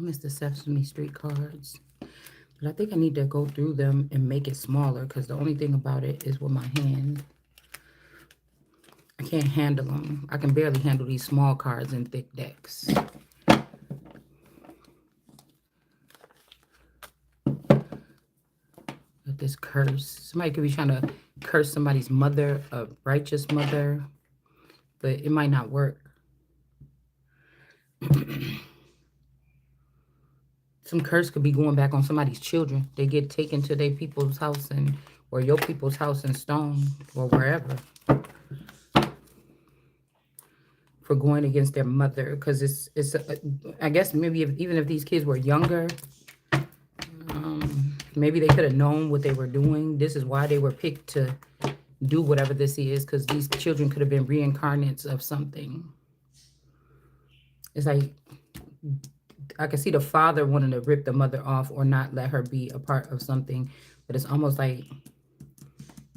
miss the Sesame Street cards. But I think I need to go through them and make it smaller because the only thing about it is with my hand. I can't handle them. I can barely handle these small cards in thick decks. With this curse. Somebody could be trying to curse somebody's mother, a righteous mother, but it might not work. Some curse could be going back on somebody's children. They get taken to their people's house and or your people's house and stoned or wherever for going against their mother. Because I guess maybe even if these kids were younger, maybe they could have known what they were doing. This is why they were picked to do whatever this is, because these children could have been reincarnates of something. It's like I can see the father wanting to rip the mother off or not let her be a part of something, but it's almost like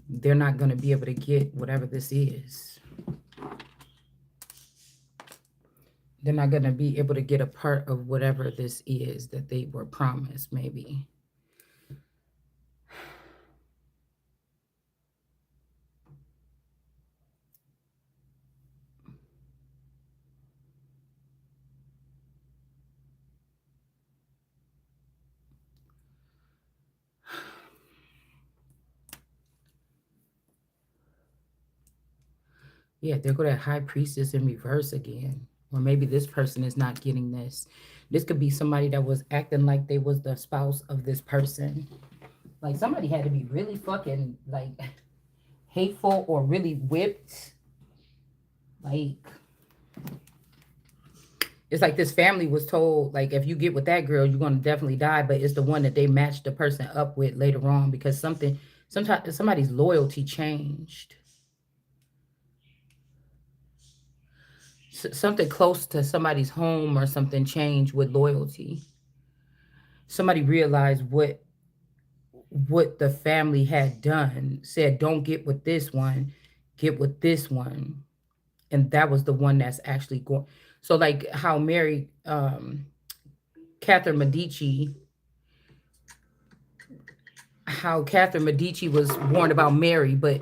they're not going to be able to get whatever this is. They're not going to be able to get a part of whatever this is that they were promised, maybe. Yeah, there go that high priestess in reverse again. Or maybe this person is not getting this. This could be somebody that was acting like they was the spouse of this person. Like somebody had to be really fucking like hateful or really whipped. Like it's like this family was told, like, if you get with that girl, you're gonna definitely die. But it's the one that they matched the person up with later on because sometimes somebody's loyalty changed. Something close to somebody's home or something changed with loyalty. Somebody realized what the family had done, said, don't get with this one, get with this one. And that was the one that's actually going. So like how Mary, Catherine Medici, how Catherine Medici was warned about Mary, but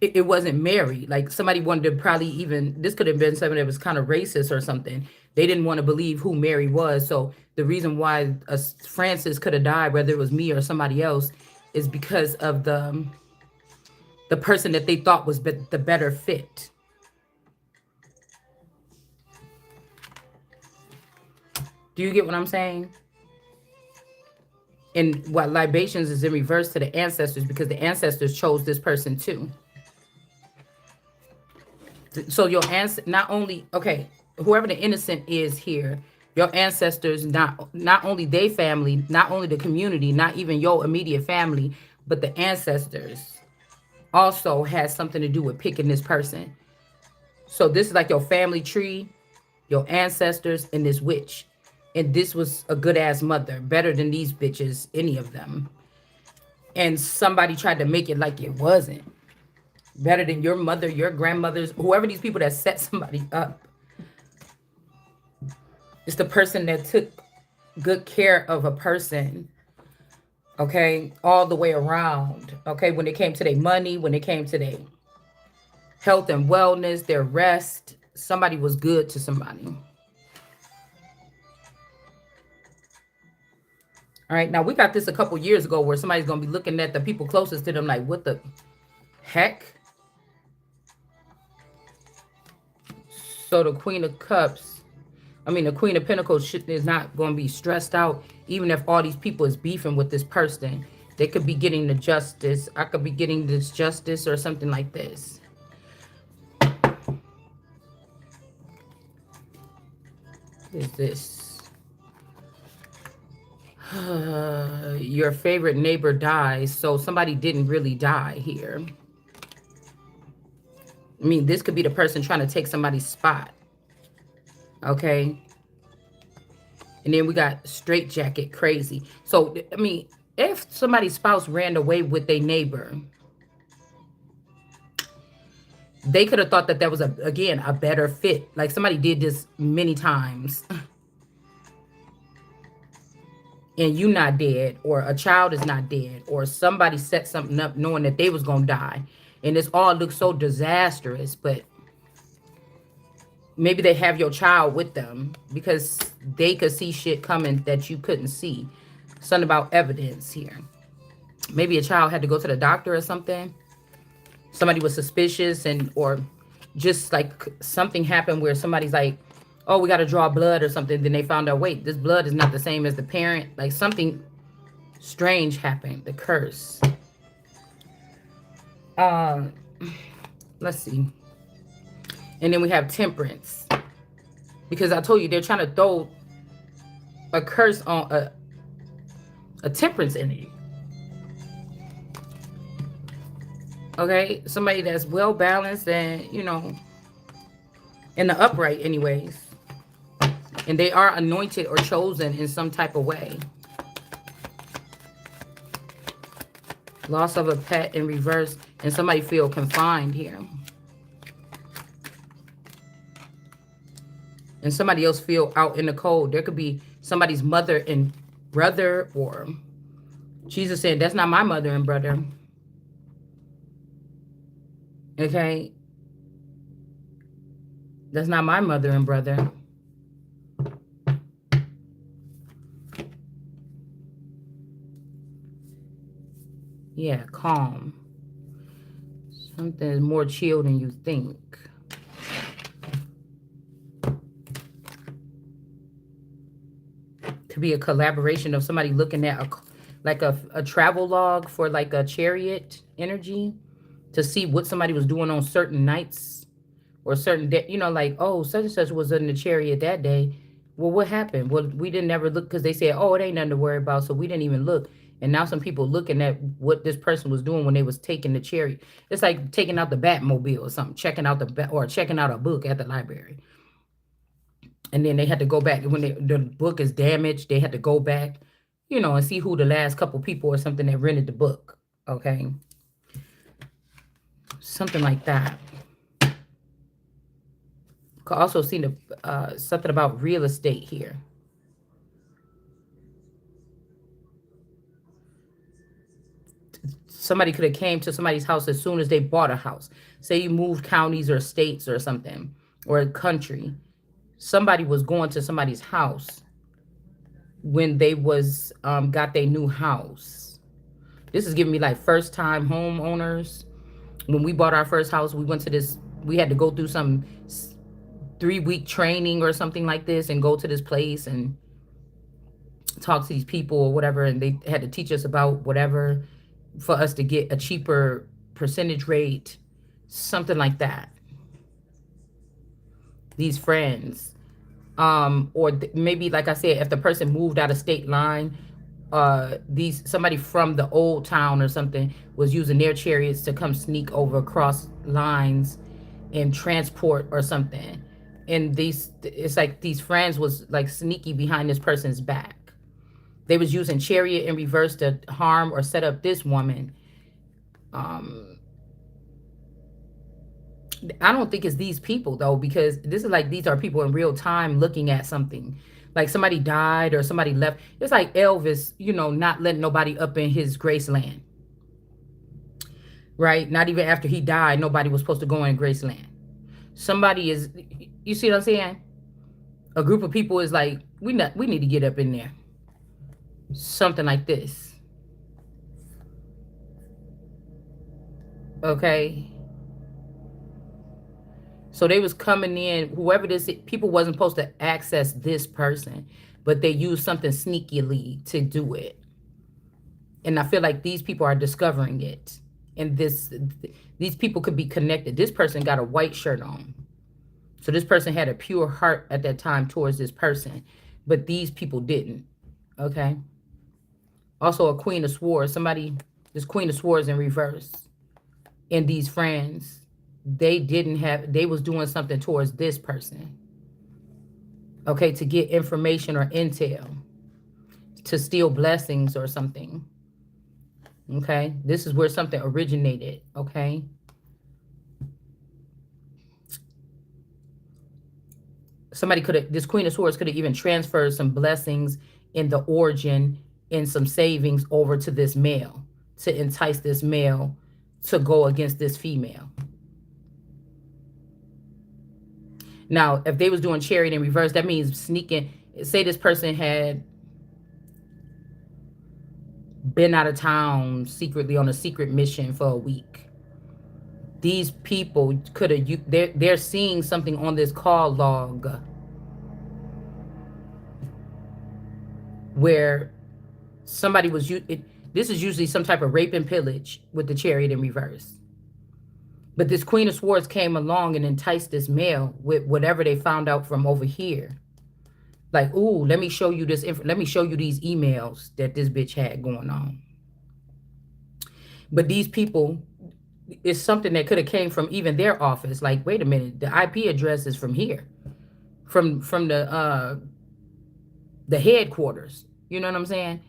it wasn't Mary. Like somebody wanted to probably even, this could have been something that was kind of racist or something. They didn't want to believe who Mary was. So the reason why Francis could have died, whether it was me or somebody else, is because of the person that they thought was the better fit. Do you get what I'm saying? And what libations is in reverse to the ancestors because the ancestors chose this person too. So your not only okay, whoever the innocent is here, your ancestors not only their family, not only the community, not even your immediate family, but the ancestors also has something to do with picking this person. So this is like your family tree, your ancestors, and this witch. And this was a good ass mother, better than these bitches, any of them. And somebody tried to make it like it wasn't. Better than your mother, your grandmothers, whoever these people that set somebody up. It's the person that took good care of a person, okay, all the way around, okay, when it came to their money, when it came to their health and wellness, their rest, somebody was good to somebody. All right, now we got this a couple years ago where somebody's going to be looking at the people closest to them like, what the heck? So the Queen of Cups, the Queen of Pentacles is not going to be stressed out, even if all these people is beefing with this person. They could be getting the justice. I could be getting this justice or something like this. Is this? Your favorite neighbor dies, so somebody didn't really die here. This could be the person trying to take somebody's spot. Okay. And then we got straitjacket crazy. So, if somebody's spouse ran away with their neighbor, they could have thought that was, again, a better fit. Like somebody did this many times. and you not dead, or a child is not dead, or somebody set something up knowing that they was gonna die, and this all looks so disastrous, but maybe they have your child with them because they could see shit coming that you couldn't see. Something about evidence here. Maybe a child had to go to the doctor or something. Somebody was suspicious, and or just like something happened where somebody's like, oh, we got to draw blood or something. Then they found out, wait, this blood is not the same as the parent. Like something strange happened. The curse. Uh, let's see. And then we have temperance, because I told you they're trying to throw a curse on a temperance energy. Okay, somebody that's well balanced and in the upright, anyways, and they are anointed or chosen in some type of way. Loss of a pet in reverse, and somebody feel confined here. And somebody else feel out in the cold. There could be somebody's mother and brother, or Jesus said, that's not my mother and brother. Okay? That's not my mother and brother. Yeah, calm. Something is more chill than you think. Could be a collaboration of somebody looking at a travel log for like a chariot energy to see what somebody was doing on certain nights or certain day. Like, oh, such and such was in the chariot that day. Well, what happened? Well, we didn't ever look because they said, oh, it ain't nothing to worry about. So we didn't even look. And now some people looking at what this person was doing when they was taking the chariot. It's like taking out the Batmobile or something, checking out or checking out a book at the library. And then they had to go back when the book is damaged. They had to go back, and see who the last couple people or something that rented the book. Okay, something like that. Could also see something about real estate here. Somebody could have came to somebody's house as soon as they bought a house. Say you moved counties or states or something, or a country. Somebody was going to somebody's house when they was got their new house. This is giving me like first time homeowners. When we bought our first house, we went to this. We had to go through some 3-week training or something like this, and go to this place and talk to these people or whatever. And they had to teach us about whatever for us to get a cheaper percentage rate, something like that. These friends, or maybe like I said, if the person moved out of state line, somebody from the old town or something was using their chariots to come sneak over across lines and transport or something. And it's like these friends was like sneaky behind this person's back. They was using chariot in reverse to harm or set up this woman. I don't think it's these people though, because this is like these are people in real time looking at something. Like somebody died or somebody left. It's like Elvis, not letting nobody up in his Graceland. Right? Not even after he died, nobody was supposed to go in Graceland. Somebody is, you see what I'm saying? A group of people is like, we need to get up in there. Something like this. Okay. So they was coming in, whoever this people wasn't supposed to access this person, but they used something sneakily to do it. And I feel like these people are discovering it. And these people could be connected. This person got a white shirt on. So this person had a pure heart at that time towards this person, but these people didn't. Okay. Also a Queen of Swords. This Queen of Swords in reverse. And these friends, they was doing something towards this person. Okay, to get information or intel, to steal blessings or something. Okay, this is where something originated. Okay. This Queen of Swords could have even transferred some blessings in the origin and some savings over to this male to entice this male to go against this female. Now, if they was doing chariot in reverse, that means sneaking. Say this person had been out of town secretly on a secret mission for a week. These people could have, they're seeing something on this call log where somebody was, this is usually some type of rape and pillage with the chariot in reverse. But this Queen of Swords came along and enticed this male with whatever they found out from over here. Like, ooh, let me show you this. Let me show you these emails that this bitch had going on. But these people, it's something that could have came from even their office. Like, wait a minute, the IP address is from here, from the headquarters. You know what I'm saying?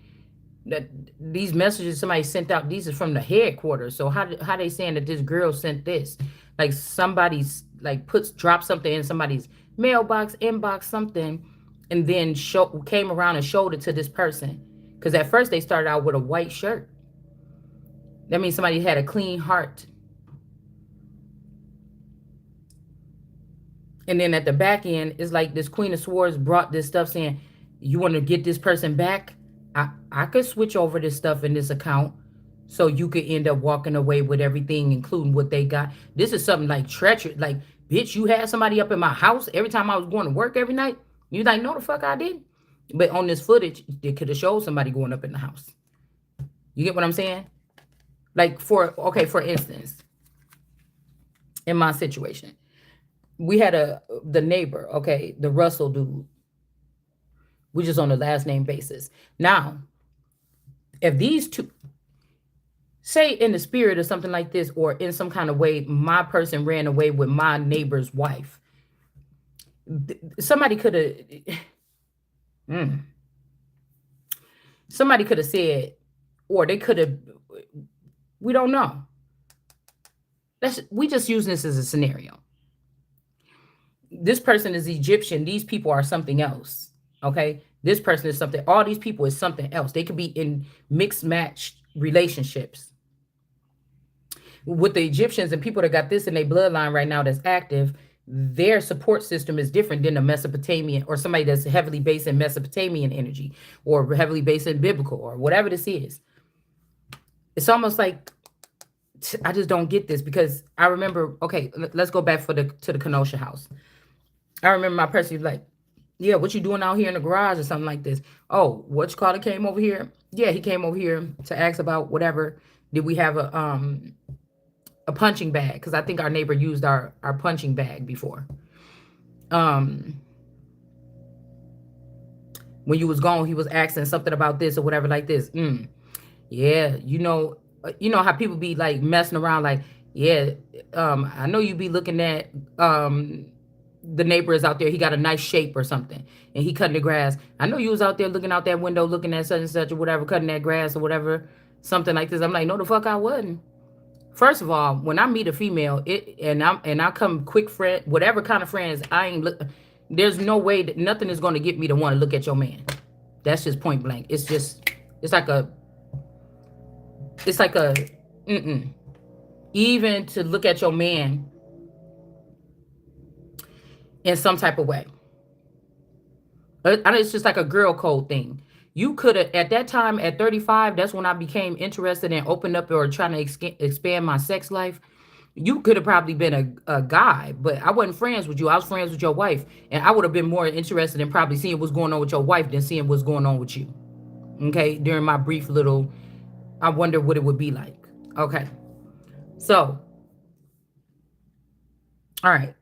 That these messages somebody sent out, these are from the headquarters. So how they saying that this girl sent this? Like somebody's like dropped something in somebody's mailbox, inbox, something, and then came around and showed it to this person. Because at first they started out with a white shirt. That means somebody had a clean heart. And then at the back end, it's like this Queen of Swords brought this stuff saying, you want to get this person back? I could switch over this stuff in this account so you could end up walking away with everything, including what they got. This is something like treacherous. Like, bitch, you had somebody up in my house every time I was going to work every night? You like, no, the fuck I did. But on this footage, they could have showed somebody going up in the house. You get what I'm saying? Like, for instance, in my situation, we had the neighbor, okay, the Russell dude. We just on a last name basis. Now, if these two, say in the spirit or something like this, or in some kind of way, my person ran away with my neighbor's wife, somebody could have, somebody could have said, or they could have, we don't know. We just use this as a scenario. This person is Egyptian. These people are something else. Okay, this person is something. All these people is something else. They could be in mixed matched relationships. With the Egyptians and people that got this in their bloodline right now that's active, their support system is different than the Mesopotamian or somebody that's heavily based in Mesopotamian energy or heavily based in biblical or whatever this is. It's almost like I just don't get this because I remember. Okay, let's go back to the Kenosha house. I remember my person was like, yeah, what you doing out here in the garage or something like this? Oh, what you call it came over here? Yeah, he came over here to ask about whatever. Did we have a punching bag? Because I think our neighbor used our punching bag before. When you was gone, he was asking something about this or whatever like this. Yeah, you know how people be like messing around like, yeah, I know you be looking at the neighbor is out there, he got a nice shape or something, and he cutting the grass. I know you was out there looking out that window, looking at such and such or whatever, cutting that grass or whatever, something like this. I'm like, no, the fuck I wasn't. First of all, when I meet a female, I come quick friend, whatever kind of friends, I ain't look. There's no way that nothing is going to get me to want to look at your man. That's just point blank. It's like a, even to look at your man in some type of way. It's just like a girl code thing. You could have, at that time, at 35, that's when I became interested in opening up or trying to expand my sex life. You could have probably been a guy, but I wasn't friends with you. I was friends with your wife. And I would have been more interested in probably seeing what's going on with your wife than seeing what's going on with you. Okay? During my brief little, I wonder what it would be like. Okay. So, all right.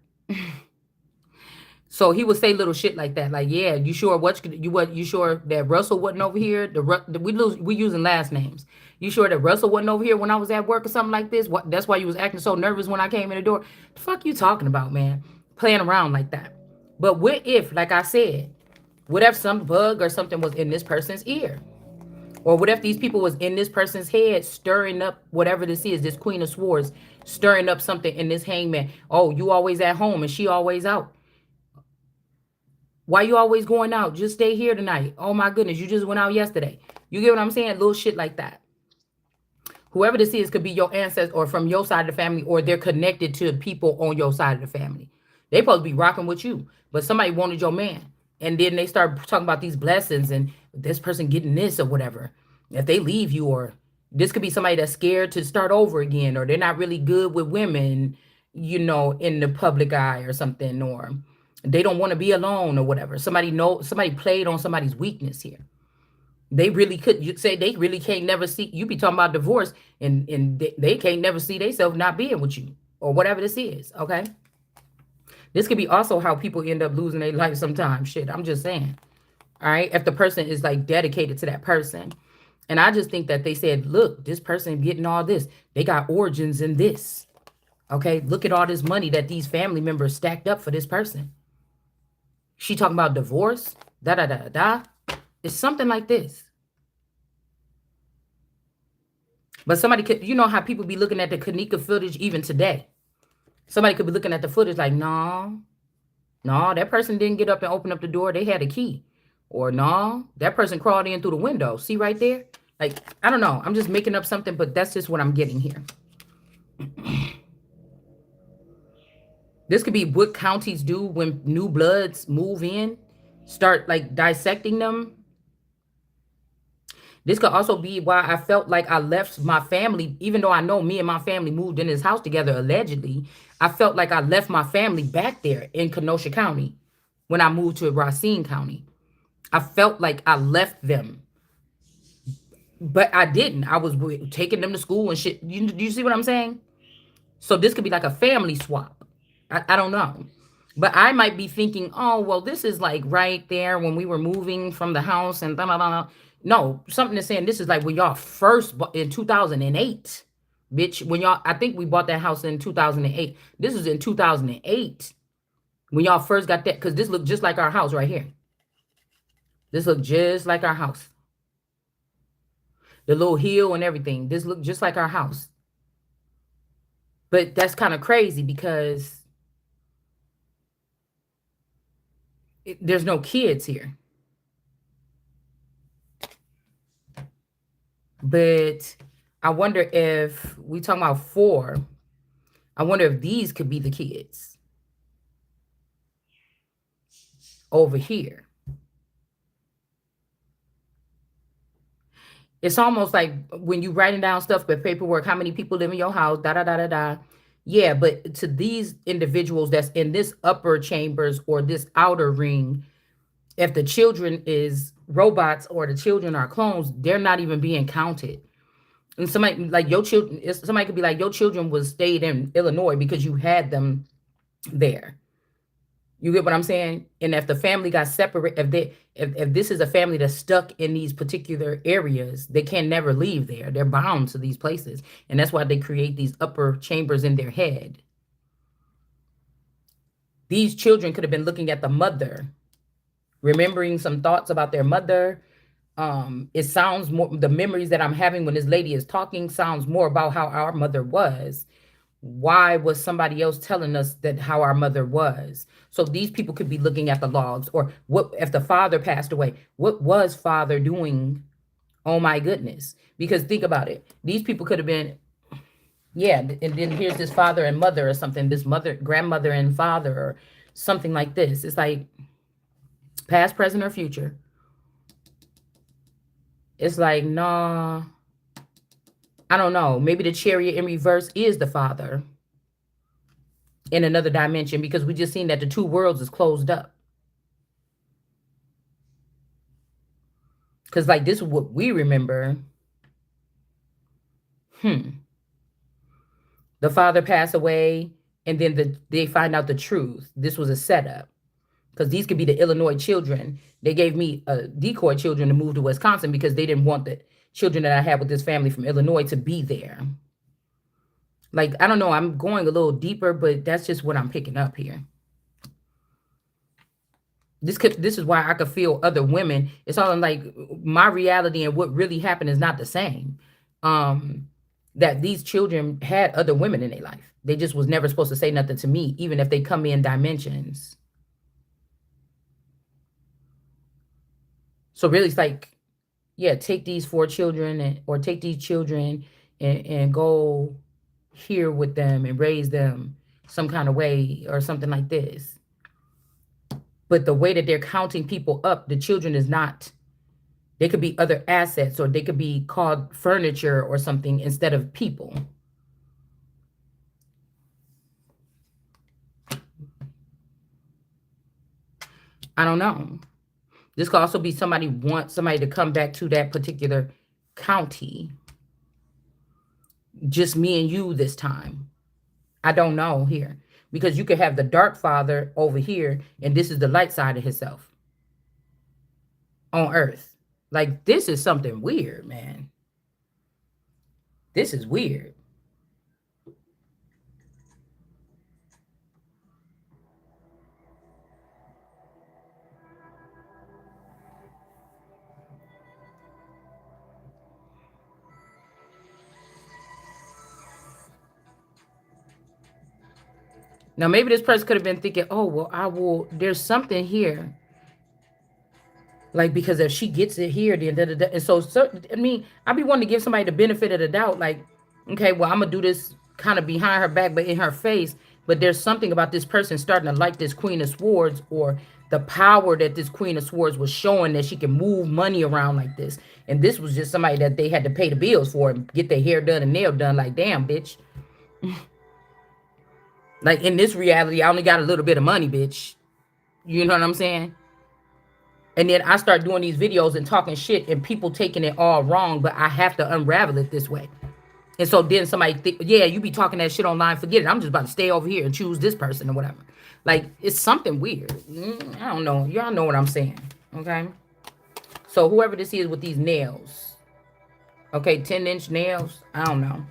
So he would say little shit like that, like, "Yeah, you sure you sure that Russell wasn't over here? We using last names. You sure that Russell wasn't over here when I was at work or something like this? What? That's why you was acting so nervous when I came in the door. The fuck you talking about, man? Playing around like that. But what if, like I said, what if some bug or something was in this person's ear, or what if these people was in this person's head, stirring up whatever this is, this Queen of Swords, stirring up something in this hangman? Oh, you always at home and she always out." Why you always going out? Just stay here tonight. Oh my goodness, you just went out yesterday. You get what I'm saying? Little shit like that. Whoever this is could be your ancestor or from your side of the family, or they're connected to people on your side of the family. They supposed to be rocking with you, but somebody wanted your man. And then they start talking about these blessings and this person getting this or whatever. If they leave you, or this could be somebody that's scared to start over again, or they're not really good with women, in the public eye or something, or they don't want to be alone or whatever. Somebody played on somebody's weakness here. They really could. You say they really can't never see. You be talking about divorce, and they can't never see themselves not being with you or whatever this is. Okay, this could be also how people end up losing their life sometimes. Shit, I'm just saying. All right, if the person is like dedicated to that person, and I just think that they said, look, this person getting all this. They got origins in this. Okay, look at all this money that these family members stacked up for this person. She talking about divorce. Da da da da. It's something like this. But somebody could, how people be looking at the Kanika footage even today. Somebody could be looking at the footage like, no, that person didn't get up and open up the door. They had a key. Or no, that person crawled in through the window. See right there? Like, I don't know. I'm just making up something, but that's just what I'm getting here. This could be what counties do when new bloods move in, start like dissecting them. This could also be why I felt like I left my family, even though I know me and my family moved in this house together, allegedly. I felt like I left my family back there in Kenosha County when I moved to Racine County. I felt like I left them, but I didn't. I was taking them to school and shit. You see what I'm saying? So this could be like a family swap. I don't know. But I might be thinking, oh, well, this is like right there when we were moving from the house and blah, blah, blah. No, something is saying this is like when y'all first bought in 2008, bitch. When y'all, I think we bought that house in 2008. This was in 2008 when y'all first got that, because this looked just like our house right here. This looked just like our house. The little hill and everything. This looked just like our house. But that's kind of crazy because there's no kids here. But I wonder if we talking about 4. I wonder if these could be the kids over here. It's almost like when you writing down stuff with paperwork, how many people live in your house, da da da da da. Yeah, but to these individuals that's in this upper chambers or this outer ring, if the children is robots or the children are clones, they're not even being counted. And somebody like your children, somebody could be like, your children was stayed in Illinois because you had them there. You get what I'm saying? And if the family got separate, if this is a family that's stuck in these particular areas, they can never leave there. They're bound to these places. And that's why they create these upper chambers in their head. These children could have been looking at the mother, remembering some thoughts about their mother. It sounds more, the memories that I'm having when this lady is talking sounds more about how our mother was. Why was somebody else telling us that how our mother was? So these people could be looking at the logs, or what if the father passed away? What was father doing? Oh my goodness. Because think about it. These people could have been, yeah, and then here's this father and mother or something, this mother, grandmother and father or something like this. It's like past, present, or future. It's like, nah, I don't know. Maybe the chariot in reverse is the father in another dimension, because we just seen that the 2 worlds is closed up. Because like this is what we remember. The father passed away, and then they find out the truth. This was a setup. Because these could be the Illinois children. They gave me decoy children to move to Wisconsin because they didn't want the children that I had with this family from Illinois to be there. Like, I don't know. I'm going a little deeper, but that's just what I'm picking up here. This is why I could feel other women. It's all like my reality and what really happened is not the same. That these children had other women in their life. They just was never supposed to say nothing to me, even if they come in dimensions. So really, it's like Yeah, take these 4 children or take these children and go here with them and raise them some kind of way or something like this. But the way that they're counting people up, the children is not. They could be other assets or they could be called furniture or something instead of people. I don't know. This could also be somebody wants somebody to come back to that particular county. Just me and you this time. I don't know here. Because you could have the dark father over here, and this is the light side of himself on earth. Like, this is something weird, man. This is weird. Now, maybe this person could have been thinking, oh, well, there's something here. Like, because if she gets it here, then da, da, da. And so, I mean, I be wanting to give somebody the benefit of the doubt. Like, okay, well, I'm going to do this kind of behind her back, but in her face. But there's something about this person starting to like this Queen of Swords, or the power that this Queen of Swords was showing, that she can move money around like this. And this was just somebody that they had to pay the bills for and get their hair done and nail done. Like, damn, bitch. Like, in this reality, I only got a little bit of money, bitch. You know what I'm saying? And then I start doing these videos and talking shit and people taking it all wrong, but I have to unravel it this way. And so then somebody think, yeah, you be talking that shit online, forget it. I'm just about to stay over here and choose this person or whatever. Like, it's something weird. I don't know. Y'all know what I'm saying. Okay. So whoever this is with these nails. Okay, 10-inch nails. I don't know.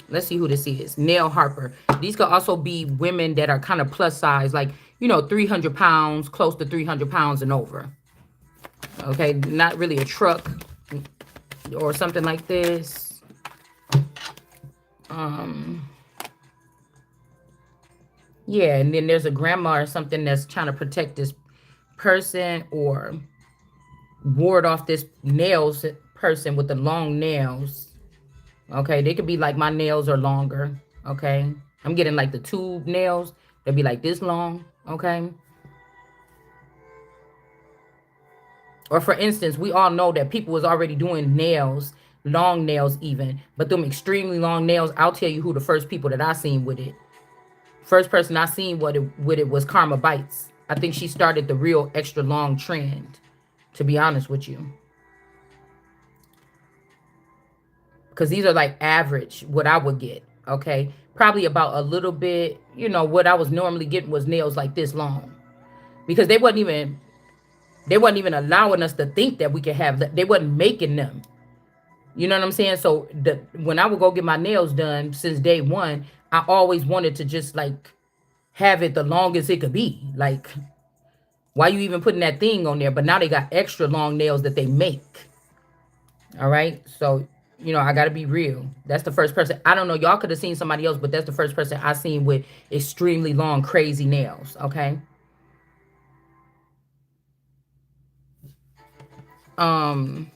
Let's see who this is. Nail Harper. These could also be women that are kind of plus size, like, 300 pounds, close to 300 pounds and over. Okay, not really a truck or something like this. Yeah, and then there's a grandma or something that's trying to protect this person or ward off this nails person with the long nails. Okay, they could be like my nails are longer. Okay, I'm getting like the tube nails. They'll be like this long. Okay. Or for instance, we all know that people was already doing nails, long nails even, but them extremely long nails, I'll tell you who the first people that I seen with it. First person I seen with it was Karma Bites. I think she started the real extra long trend, to be honest with you. Because these are like average, what I would get, okay? Probably about a little bit, what I was normally getting was nails like this long. Because they wasn't even allowing us to think that we could have that. They wasn't making them. You know what I'm saying? So when I would go get my nails done since day one, I always wanted to just like have it the longest it could be. Like, why you even putting that thing on there? But now they got extra long nails that they make. All right. So, I got to be real. That's the first person. I don't know. Y'all could have seen somebody else, but that's the first person I seen with extremely long, crazy nails. Okay. Um,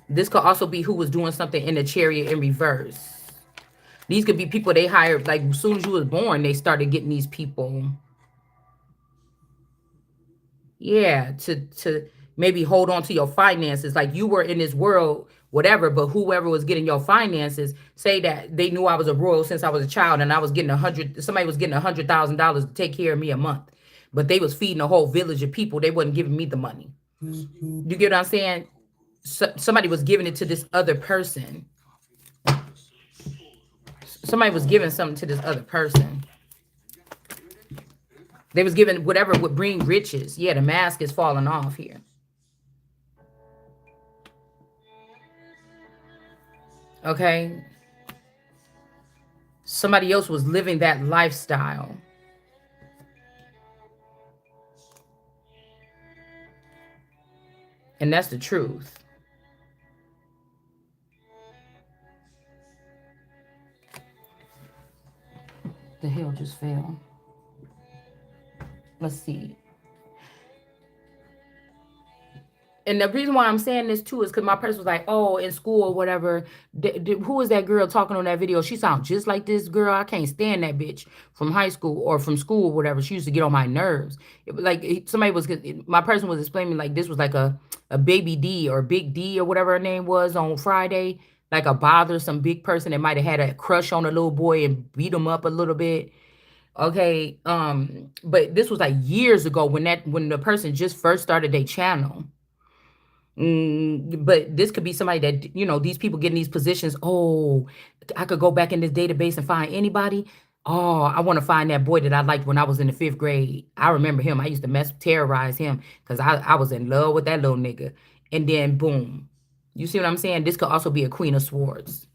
this could also be who was doing something in the chariot in reverse. These could be people they hired, like, as soon as you was born, they started getting these people. Yeah, to maybe hold on to your finances. Like, you were in this world, whatever, but whoever was getting your finances, say that they knew I was a royal since I was a child, and I was getting somebody was getting $100,000 to take care of me a month, but they was feeding a whole village of people. They wasn't giving me the money. You get what I'm saying? Somebody was giving it to this other person. Somebody was giving something to this other person. They was giving whatever would bring riches. Yeah, the mask is falling off here. Okay. Somebody else was living that lifestyle. And that's the truth. The hell just fell. Let's see. and the reason why I'm saying this too is because my person was like, "Oh, in school or whatever, who was that girl talking on that video? She sounds just like this girl. I can't stand that bitch from high school or from school or whatever. She used to get on my nerves. Somebody was my person was explaining like this was like a baby D or Big D or whatever her name was on Friday, like a bothersome big person that might have had a crush on a little boy and beat him up a little bit. Okay, but this was like years ago when the person just first started their channel. But this could be somebody that, these people getting these positions. Oh, I could go back in this database and find anybody. Oh, I want to find that boy that I liked when I was in the fifth grade. I remember him. I used to terrorize him because I was in love with that little nigga. And then boom. You see what I'm saying? This could also be a Queen of Swords.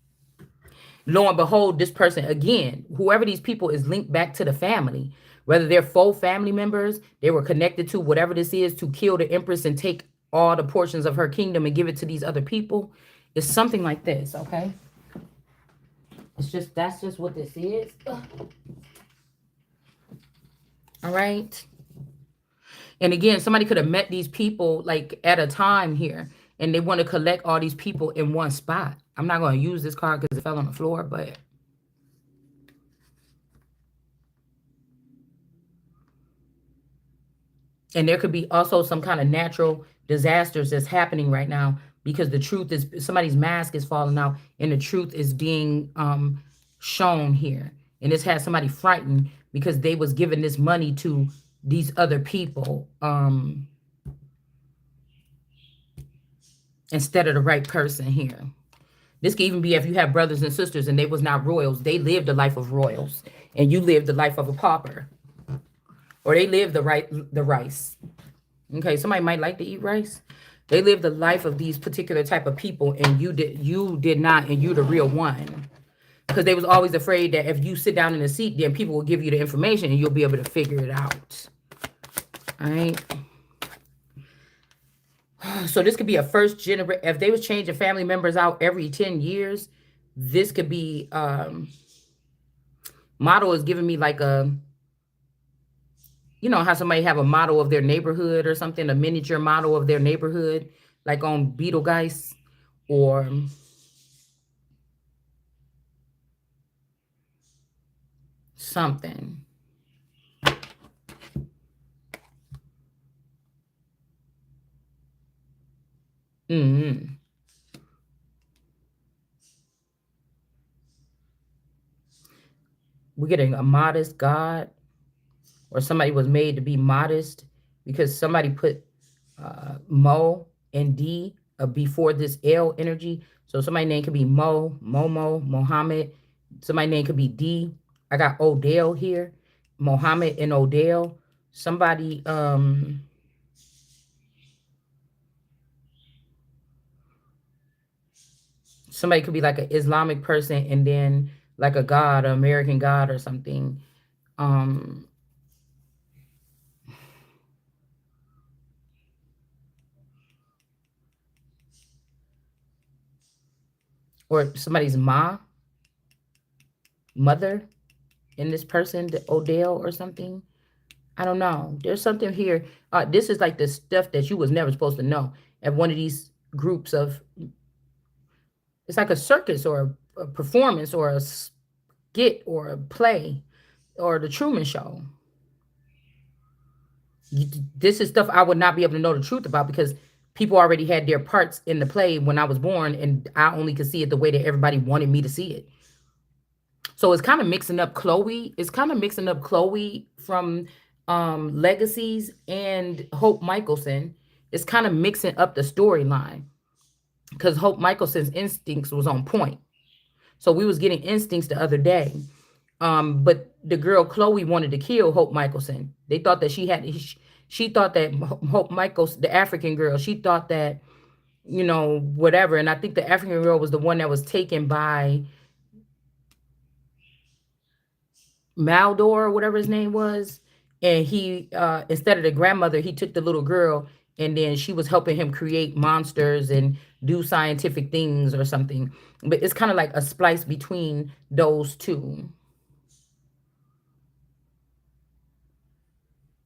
Lo and behold, this person, again, whoever these people is linked back to the family, whether they're full family members, they were connected to whatever this is to kill the Empress and take all the portions of her kingdom and give it to these other people. It's something like this, okay? That's just what this is. All right. And again, somebody could have met these people like at a time here, and they want to collect all these people in one spot. I'm not going to use this card because it fell on the floor, but and there could be also some kind of natural disasters that's happening right now because the truth is somebody's mask is falling out and the truth is being shown here. And this has somebody frightened because they was giving this money to these other people instead of the right person here. This could even be if you have brothers and sisters and they was not royals. They lived the life of royals and you lived the life of a pauper. Or they lived the rice. Okay, somebody might like to eat rice. They lived the life of these particular type of people and you did not, and you the real one. Because they was always afraid that if you sit down in a seat, then people will give you the information and you'll be able to figure it out. All right. So this could be a first generation. If they was changing family members out every 10 years, this could be model is giving me like a, you know how somebody have a model of their neighborhood or something, a miniature model of their neighborhood, like on Beetlegeist or something. Mm-hmm. We're getting a modest God, or somebody was made to be modest because somebody put Mo and D before this L energy. So somebody's name could be Mo, Momo, Mohammed. Somebody's name could be D. I got Odell here, Mohammed and Odell. Somebody, somebody could be like an Islamic person and then like a God, an American God or something. Or somebody's mother in this person, the Odell or something. I don't know. There's something here. This is like the stuff that you was never supposed to know at one of these groups of, it's like a circus or a performance or a skit or a play or the Truman Show. This is stuff I would not be able to know the truth about because people already had their parts in the play when I was born and I only could see it the way that everybody wanted me to see it. So it's kind of mixing up Chloe. It's kind of mixing up Chloe from Legacies and Hope Michelson. It's kind of mixing up the storyline because Hope Michelson's instincts was on point. So we was getting instincts the other day. But the girl Chloe wanted to kill Hope Michelson. They thought that she thought that Hope Michelson, the African girl, she thought that, whatever. And I think the African girl was the one that was taken by Maldor or whatever his name was. And he, instead of the grandmother, he took the little girl and then she was helping him create monsters and do scientific things or something. But it's kind of like a splice between those two.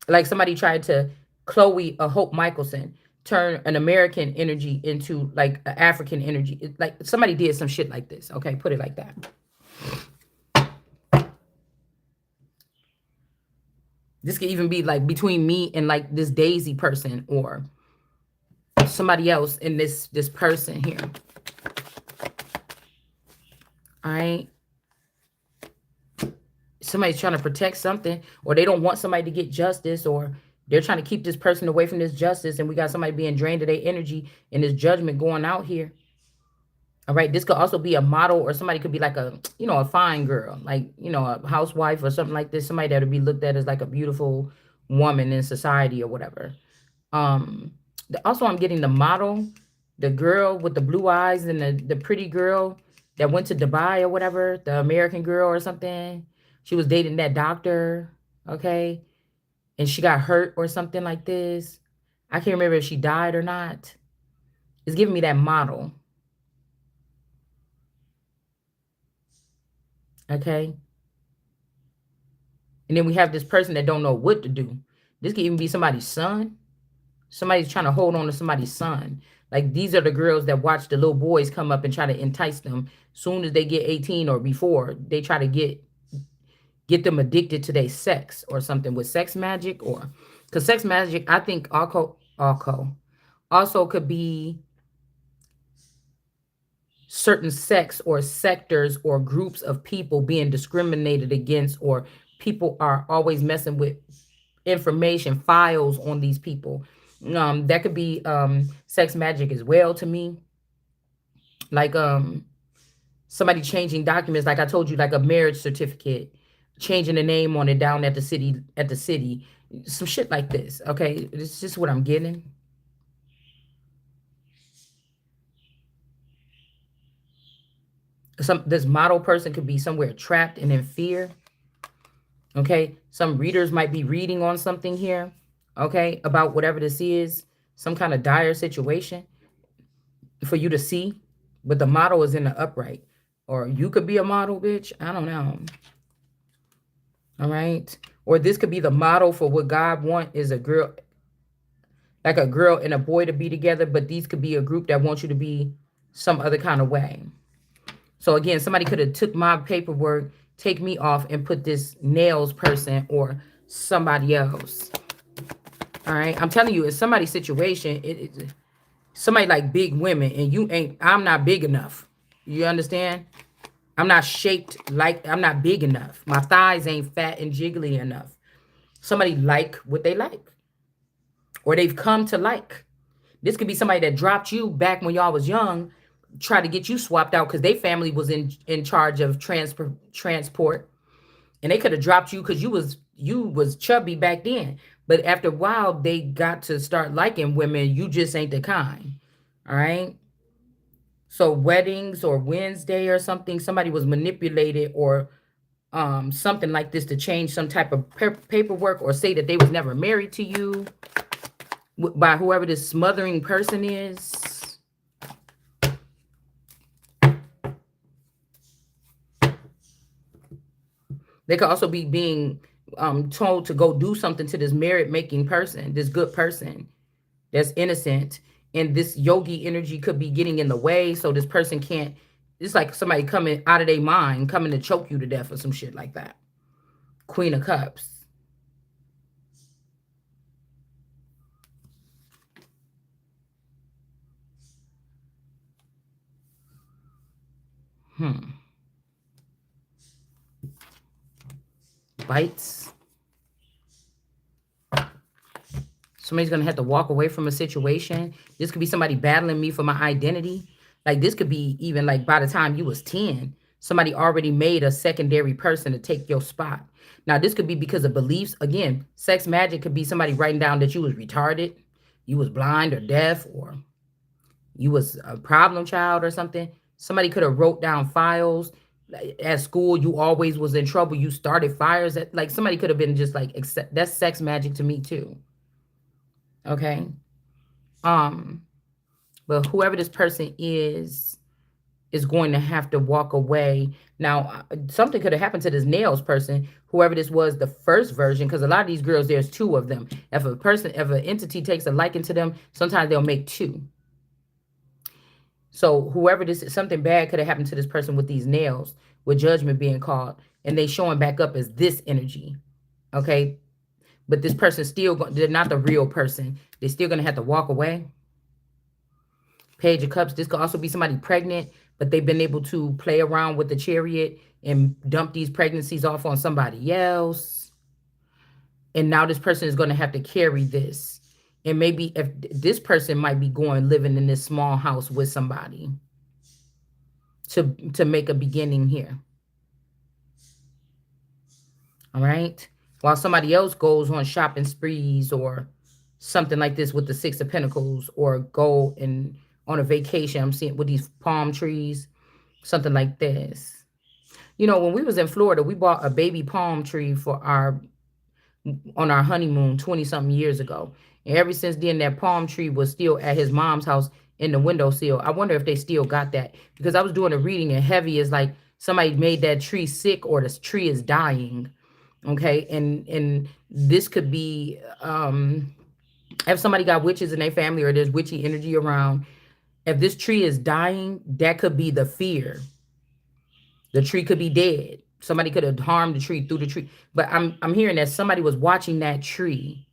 Like somebody tried to Chloe Hope Michelson turn an American energy into like an African energy. Like somebody did some shit like this. Okay, put it like that. This could even be like between me and like this Daisy person or somebody else in this person here. All right. Somebody's trying to protect something, or they don't want somebody to get justice, or they're trying to keep this person away from this justice, and we got somebody being drained of their energy and this judgment going out here. All right, this could also be a model, or somebody could be like a, a fine girl, like, a housewife or something like this. Somebody that would be looked at as like a beautiful woman in society or whatever. Also, I'm getting the model, the girl with the blue eyes, and the pretty girl that went to Dubai or whatever, the American girl or something. She was dating that doctor, okay? And she got hurt or something like this. I can't remember if she died or not. It's giving me that model, okay? And then we have this person that don't know what to do. This could even be somebody's son. Somebody's trying to hold on to somebody's son. Like these are the girls that watch the little boys come up and try to entice them. Soon as they get 18 or before, they try to get them addicted to their sex or something with sex magic, or because sex magic, I think also could be certain sects or sectors or groups of people being discriminated against, or people are always messing with information files on these people. That could be sex magic as well to me. Like somebody changing documents, like I told you, like a marriage certificate, changing the name on it down at the city, some shit like this. Okay, it's just what I'm getting. This model person could be somewhere trapped and in fear. Okay, some readers might be reading on something here, okay, about whatever this is, some kind of dire situation for you to see, but the model is in the upright. Or you could be a model, bitch. I don't know. All right. Or this could be the model for what God want is a girl, like a girl and a boy to be together, but these could be a group that wants you to be some other kind of way. So again, somebody could have took my paperwork, take me off, and put this nails person or somebody else. All right. I'm telling you, it's somebody's situation. It's somebody like big women, and you ain't, I'm not big enough. You understand? I'm not shaped like, I'm not big enough. My thighs ain't fat and jiggly enough. Somebody like what they like, or they've come to like. This could be somebody that dropped you back when y'all was young, try to get you swapped out because their family was in charge of transport, and they could have dropped you because you was chubby back then. But after a while, they got to start liking women. You just ain't the kind. All right. So weddings or Wednesday or something, somebody was manipulated or something like this to change some type of paperwork or say that they was never married to you by whoever this smothering person is. They could also be being told to go do something to this merit-making person, this good person that's innocent. And this yogi energy could be getting in the way. So this person can't, it's like somebody coming out of their mind, coming to choke you to death or some shit like that. Queen of Cups. Bites. Somebody's going to have to walk away from a situation. This could be somebody battling me for my identity. Like this could be even like by the time you was 10, somebody already made a secondary person to take your spot. Now this could be because of beliefs. Again, sex magic could be somebody writing down that you was retarded, you was blind or deaf, or you was a problem child or something. Somebody could have wrote down files. At school, you always was in trouble. You started fires. Like somebody could have been just like, that's sex magic to me too. Okay. Um, but whoever this person is, is going to have to walk away. Now, something could have happened to this nails person, whoever this was, the first version, because a lot of these girls, there's two of them. If an entity takes a liking to them, sometimes they'll make two. So whoever this is, something bad could have happened to this person with these nails, with judgment being called, and they showing back up as this energy. Okay, but this person still, they're not the real person. They're still gonna have to walk away. Page of Cups. This could also be somebody pregnant, but they've been able to play around with the chariot and dump these pregnancies off on somebody else. And now this person is going to have to carry this. And maybe if this person might be going living in this small house with somebody to make a beginning here. All right. While somebody else goes on shopping sprees or something like this with the Six of Pentacles, or go and on a vacation. I'm seeing with these palm trees, something like this. You know, when we was in Florida, we bought a baby palm tree for on our honeymoon 20 something years ago. And ever since then, that palm tree was still at his mom's house in the windowsill. I wonder if they still got that, because I was doing a reading and heavy is like somebody made that tree sick or the tree is dying. Okay. And this could be, if somebody got witches in their family or there's witchy energy around, if this tree is dying, that could be the fear. The tree could be dead. Somebody could have harmed the tree through the tree. But I'm hearing that somebody was watching that tree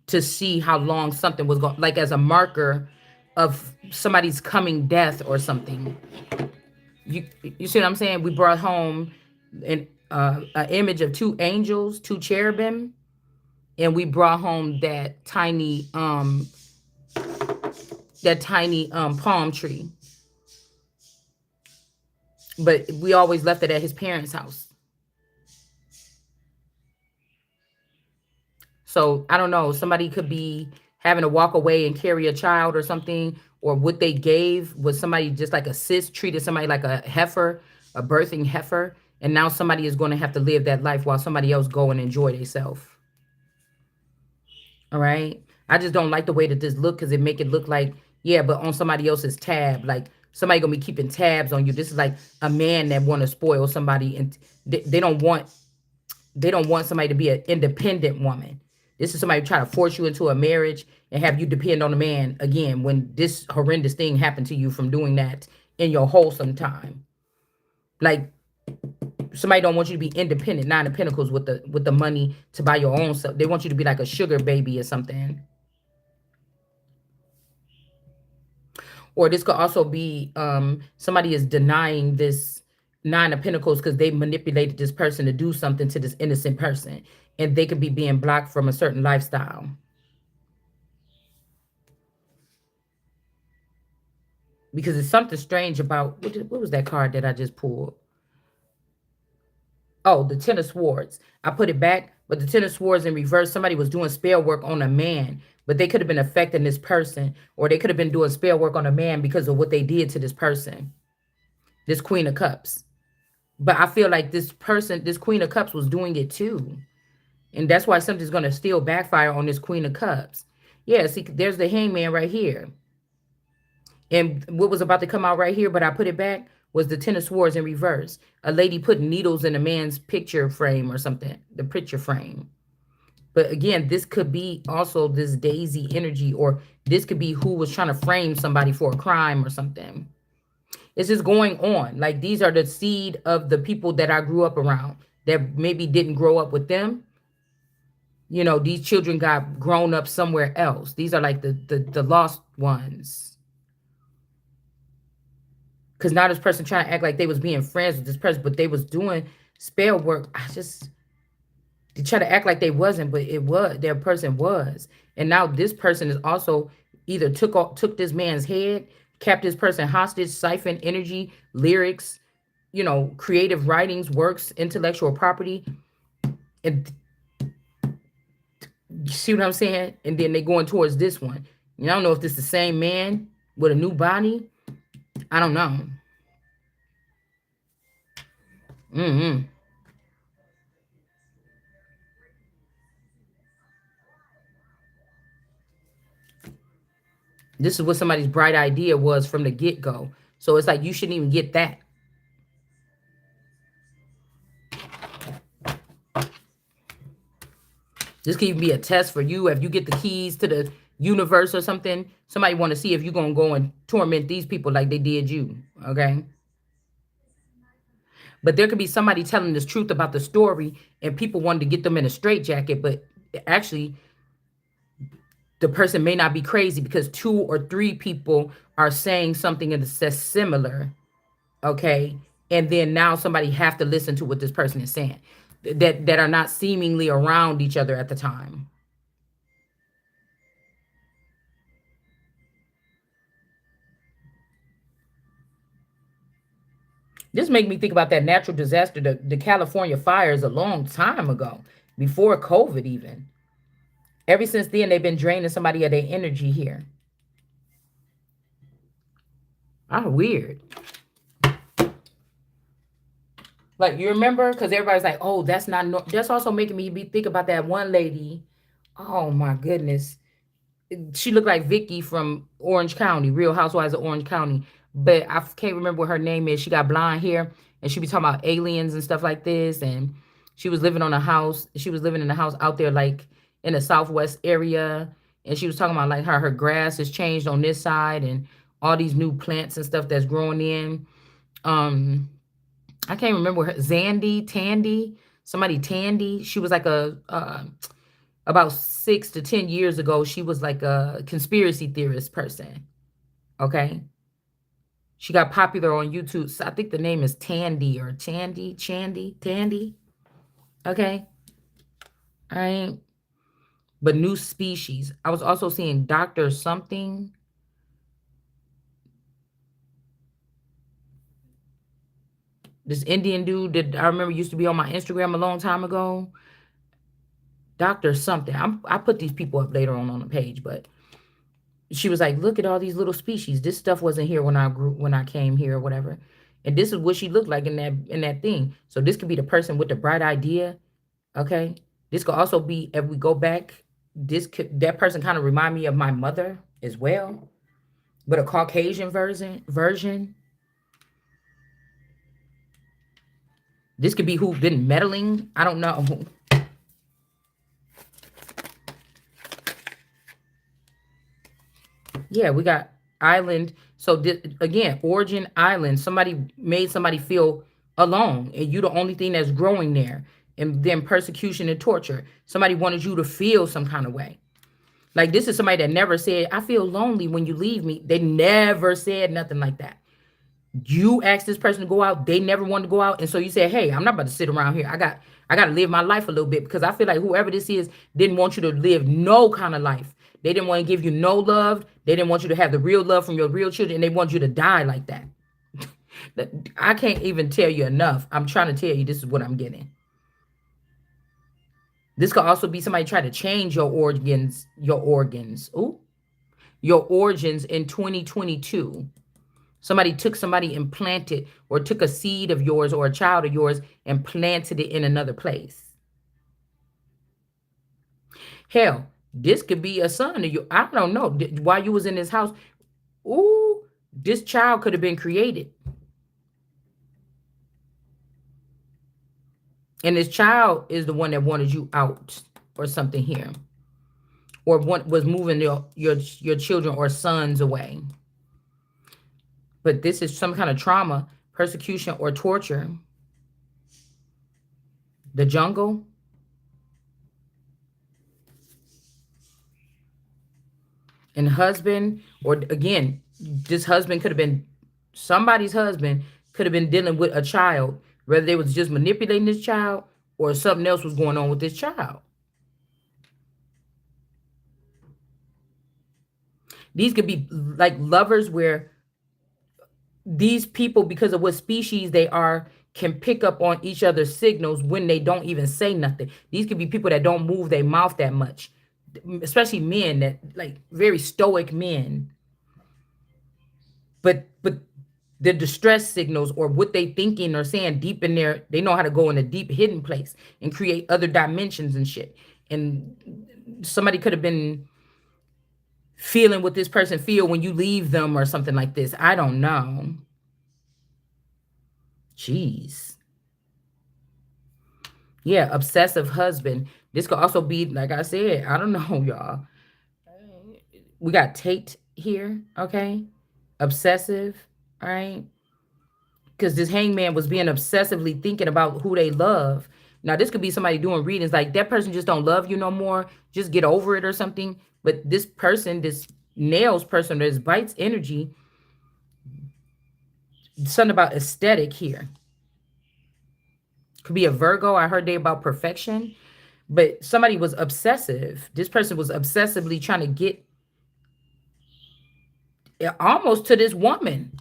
to see how long something was going, like as a marker of somebody's coming death or something. You see what I'm saying? We brought home an image of two angels, two cherubim, and we brought home that tiny palm tree. But we always left it at his parents' house. So I don't know. Somebody could be having to walk away and carry a child or something, or what they gave was somebody just like a cis treated somebody like a heifer, a birthing heifer, and now somebody is going to have to live that life while somebody else go and enjoy themselves. All right. I just don't like the way that this look, because it make it look like, yeah, but on somebody else's tab, like somebody gonna be keeping tabs on you. This is like a man that want to spoil somebody, and they don't want somebody to be an independent woman. This is somebody trying to force you into a marriage and have you depend on a man again when this horrendous thing happened to you from doing that in your wholesome time. Like somebody don't want you to be independent, Nine of Pentacles with the money to buy your own stuff. They want you to be like a sugar baby or something. Or this could also be somebody is denying this Nine of Pentacles because they manipulated this person to do something to this innocent person. And they could be being blocked from a certain lifestyle. Because it's something strange about, what was that card that I just pulled? Oh, the Ten of Swords. I put it back, but the Ten of Swords in reverse, somebody was doing spell work on a man, but they could have been affecting this person, or they could have been doing spell work on a man because of what they did to this person. This Queen of Cups. But I feel like this person, this Queen of Cups was doing it too. And that's why something's going to still backfire on this Queen of Cups. Yeah, see, there's the Hangman right here. And what was about to come out right here, but I put it back, was the Ten of Swords in reverse. A lady put needles in a man's picture frame or something, the picture frame. But again, this could be also this Daisy energy, or this could be who was trying to frame somebody for a crime or something. It's just going on. Like, these are the seed of the people that I grew up around that maybe didn't grow up with them. You know, these children got grown up somewhere else. These are like the lost ones. Because now this person trying to act like they was being friends with this person, but they was doing spell work. They try to act like they wasn't, but it was, their person was. And now this person is also either took this man's head, kept this person hostage, siphoned energy, lyrics, you know, creative writings, works, intellectual property. And you see what I'm saying? And then they going towards this one. And I don't know if this is the same man with a new body. I don't know. This is what somebody's bright idea was from the get-go. So it's like you shouldn't even get that. This could even be a test for you. If you get the keys to the universe or something, somebody want to see if you're going to go and torment these people like they did you. Okay. But there could be somebody telling this truth about the story and people wanted to get them in a straitjacket. But actually, the person may not be crazy because two or three people are saying something that's similar. Okay. And then now somebody have to listen to what this person is saying that are not seemingly around each other at the time. This make me think about that natural disaster, the California fires a long time ago, before COVID even. Ever since then, they've been draining somebody of their energy here. Ah, weird. Like you remember, because everybody's like, "Oh, that's not." That's also making me think about that one lady. Oh my goodness, she looked like Vicky from Orange County, Real Housewives of Orange County. But I can't remember what her name is. She got blonde hair, and she be talking about aliens and stuff like this. And she was living on a house. She was living in a house out there, like in the Southwest area. And she was talking about like how her grass has changed on this side and all these new plants and stuff that's growing in. Um, I can't remember her. Zandy, Tandy, somebody Tandy. She was like a about 6 to 10 years ago, she was like a conspiracy theorist person. Okay. She got popular on YouTube. So I think the name is Tandy or Tandy. Okay. All right. But new species. I was also seeing Dr. Something. This Indian dude that I remember used to be on my Instagram a long time ago. Dr. Something. I put these people up later on the page, but she was like, "Look at all these little species. This stuff wasn't here when I came here or whatever." And this is what she looked like in that thing. So this could be the person with the bright idea. Okay. This could also be if we go back. That person kind of remind me of my mother as well, but a Caucasian version. This could be who's been meddling. I don't know. Yeah, we got island. So again, origin island. Somebody made somebody feel alone, and you the only thing that's growing there. And then persecution and torture. Somebody wanted you to feel some kind of way. Like this is somebody that never said, "I feel lonely when you leave me." They never said nothing like that. You asked this person to go out, they never wanted to go out, and so you said, "Hey, I'm not about to sit around here. I got to live my life a little bit because I feel like whoever this is didn't want you to live no kind of life. They didn't want to give you no love. They didn't want you to have the real love from your real children, and they want you to die like that." I can't even tell you enough. I'm trying to tell you this is what I'm getting. This could also be somebody trying to change ooh, your origins in 2022. Somebody took somebody and planted or took a seed of yours or a child of yours and planted it in another place. Hell, this could be a son of you. I don't know. While you was in this house, ooh, this child could have been created. And this child is the one that wanted you out or something here. Or was moving your children or sons away. But this is some kind of trauma, persecution, or torture. The jungle. And husband, or again, this husband could have been somebody's husband, could have been dealing with a child, whether they was just manipulating this child or something else was going on with this child. These could be like lovers where these people, because of what species they are, can pick up on each other's signals when they don't even say nothing. These could be people that don't move their mouth that much, especially men that like very stoic men. But the distress signals or what they thinking or saying deep in there, they know how to go in a deep hidden place and create other dimensions and shit. And somebody could have been feeling what this person feel when you leave them or something like this. I don't know. Jeez. Yeah, obsessive husband. This could also be, like I said, I don't know, y'all. We got Tate here, okay? Obsessive, all right? Because this hangman was being obsessively thinking about who they love. Now, this could be somebody doing readings like that person just don't love you no more. Just get over it or something. But this person, this nails person, this bites energy, something about aesthetic here. Could be a Virgo. I heard they about perfection, but somebody was obsessive. This person was obsessively trying to get almost to this woman,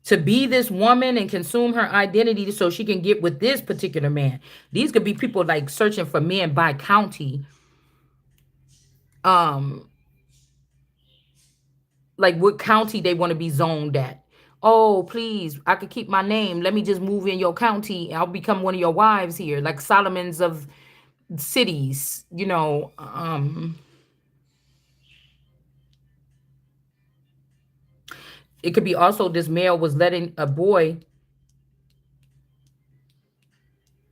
to be this woman and consume her identity so she can get with this particular man. These could be people like searching for men by county. Um, like what county they want to be zoned at. Oh, please, I could keep my name. Let me just move in your county. I'll become one of your wives here, like Solomon's of cities, it could be also this male was letting a boy,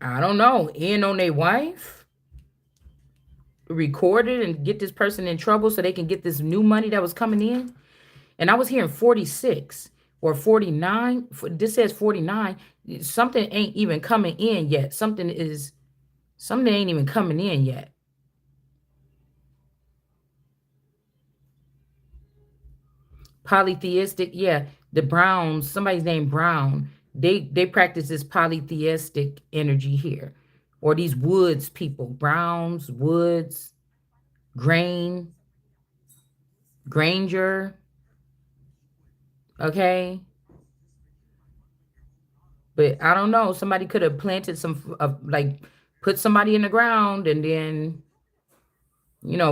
I don't know, in on their wife, record it and get this person in trouble so they can get this new money that was coming in. And I was hearing 46 or 49. This says 49. Something ain't even coming in yet. Something ain't even coming in yet. Polytheistic, yeah. The Browns, somebody's named Brown. They practice this polytheistic energy here. Or these Woods people, Browns, Woods, Grain, Granger, okay? But I don't know. Somebody could have planted some, like, put somebody in the ground and then,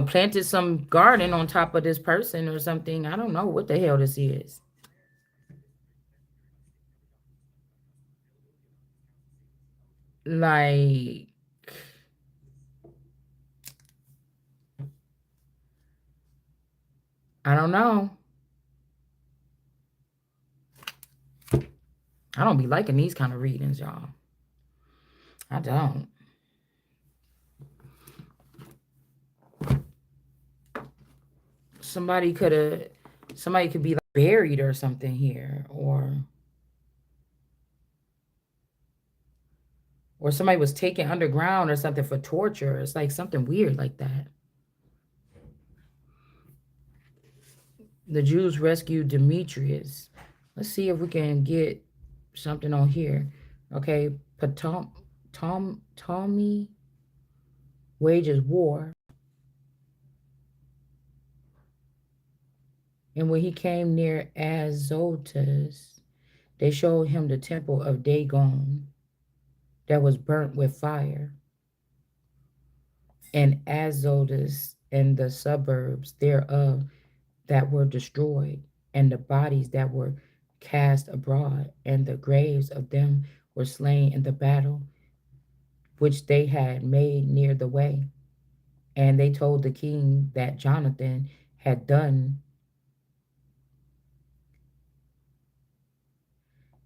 planted some garden on top of this person or something. I don't know what the hell this is. Like, I don't know. I don't be liking these kind of readings, y'all. I don't. Somebody could have, somebody could be like buried or something here, or somebody was taken underground or something for torture. It's like something weird like that. The Jews rescued Demetrius. Let's see if we can get something on here. Okay, Ptolemy wages war. And when he came near Azotus, they showed him the temple of Dagon that was burnt with fire, and Azotus and the suburbs thereof that were destroyed, and the bodies that were cast abroad, and the graves of them were slain in the battle which they had made near the way. And they told the king that Jonathan had done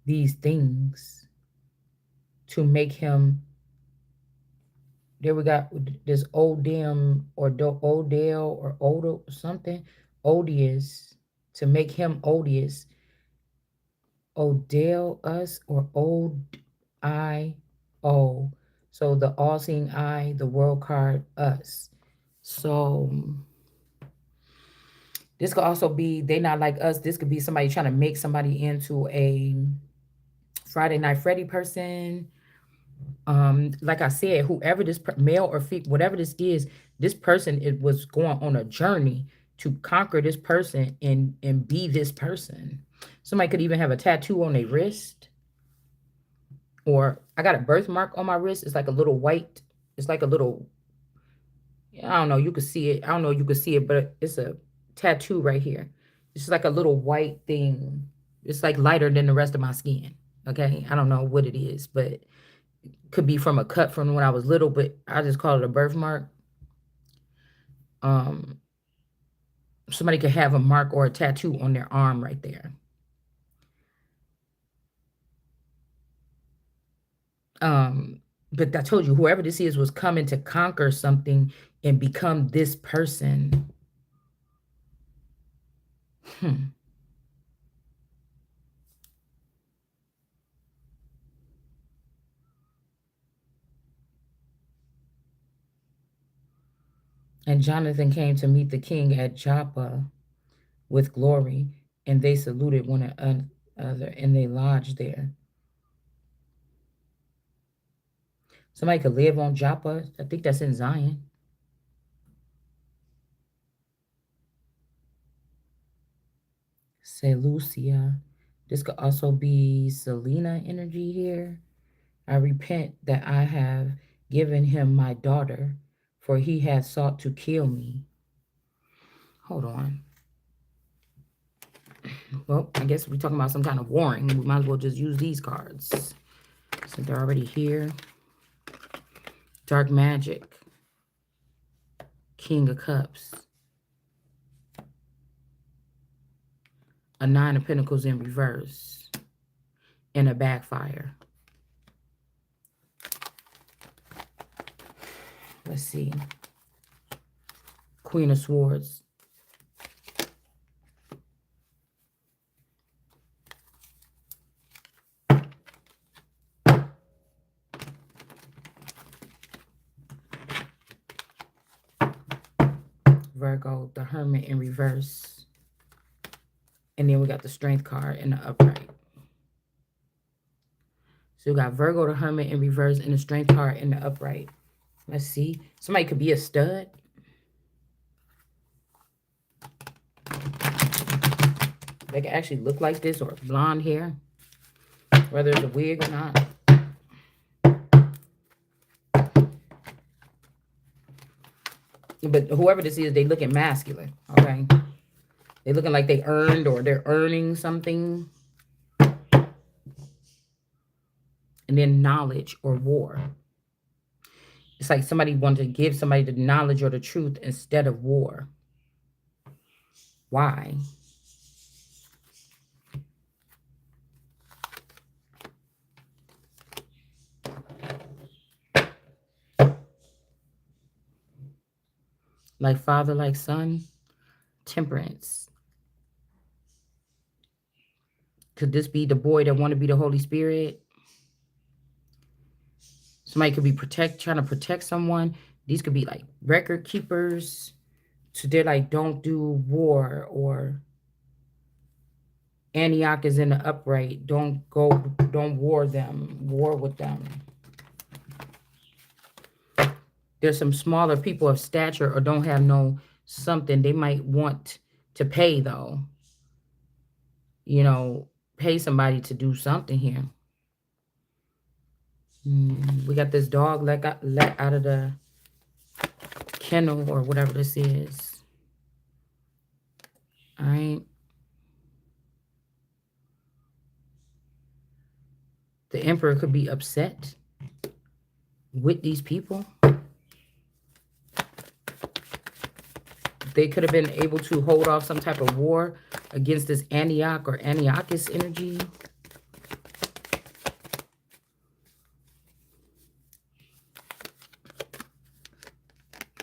these things to make him. There we got this Odem or Odell or Odo something, odious, to make him odious. Odell us or Old I O. So the all seeing eye, the world card us. So this could also be they not like us. This could be somebody trying to make somebody into a Friday Night Freddy person. Like I said, whoever this male or female, whatever this person it was going on a journey to conquer this person and be this person. Somebody could even have a tattoo on their wrist, or I got a birthmark on my wrist. It's like a little white. It's like a little. I don't know. You could see it. I don't know. You could see it, but it's a tattoo right here. It's like a little white thing. It's like lighter than the rest of my skin. Okay, I don't know what it is, but could be from a cut from when I was little, but I just call it a birthmark. Um, Somebody could have a mark or a tattoo on their arm right there. But I told you, whoever this is was coming to conquer something and become this person. Hmm. And Jonathan came to meet the king at Joppa with glory, and they saluted one another, and they lodged there. Somebody could live on Joppa. I think that's in Zion. Seleucia. This could also be Selena energy here. I repent that I have given him my daughter, for he has sought to kill me. Hold on. Well, I guess we're talking about some kind of warring. We might as well just use these cards since they're already here. Dark Magic. King of Cups. A Nine of Pentacles in reverse. And a backfire. Let's see. Queen of Swords. Virgo, the Hermit in reverse. And then we got the Strength card in the upright. So we got Virgo, the Hermit in reverse, and the Strength card in the upright. Let's see. Somebody could be a stud. They can actually look like this, or blonde hair, whether it's a wig or not. But whoever this is, they looking masculine, okay? They looking like they earned or they're earning something. And then knowledge or war. It's like somebody wanted to give somebody the knowledge or the truth instead of war. Why? Like father, like son. Temperance. Could this be the boy that want to be the Holy Spirit? Somebody could be trying to protect someone. These could be like record keepers. So they're like, don't do war, or Antioch is in the upright. Don't war with them. There's some smaller people of stature or don't have no something they might want to pay though. You know, pay somebody to do something here. We got this dog let out of the kennel or whatever this is. All right. The emperor could be upset with these people. They could have been able to hold off some type of war against this Antioch or Antiochus energy.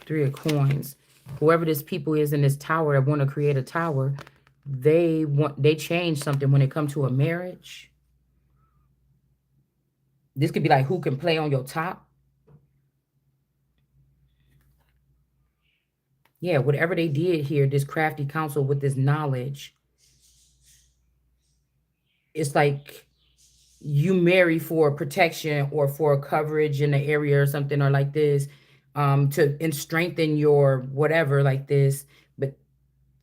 Three of Coins. Whoever this people is in this tower that want to create a tower, they change something when it comes to a marriage. This could be like who can play on your top. Yeah, whatever they did here, this crafty council with this knowledge, it's like you marry for protection or for coverage in the area or something, or like this, and strengthen your whatever like this. But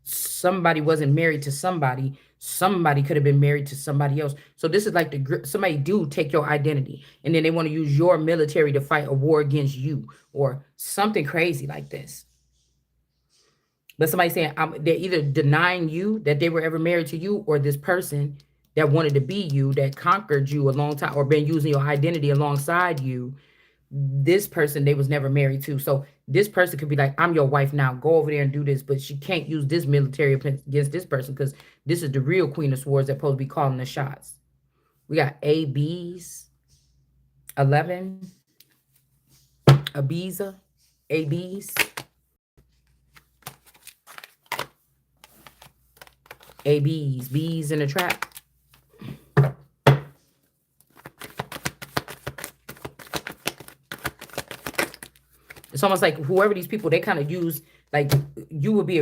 somebody wasn't married to somebody. Somebody could have been married to somebody else. So this is like somebody do take your identity, and then they want to use your military to fight a war against you or something crazy like this. But somebody saying they're either denying you that they were ever married to you, or this person that wanted to be you, that conquered you a long time, or been using your identity alongside you. This person they was never married to. So this person could be like, I'm your wife now. Go over there and do this. But she can't use this military against this person because this is the real Queen of Swords that's supposed to be calling the shots. We got ABs. 11, Ibiza, ABs, ABs, bees in the trap. It's almost like whoever these people, they kind of use, like, you would be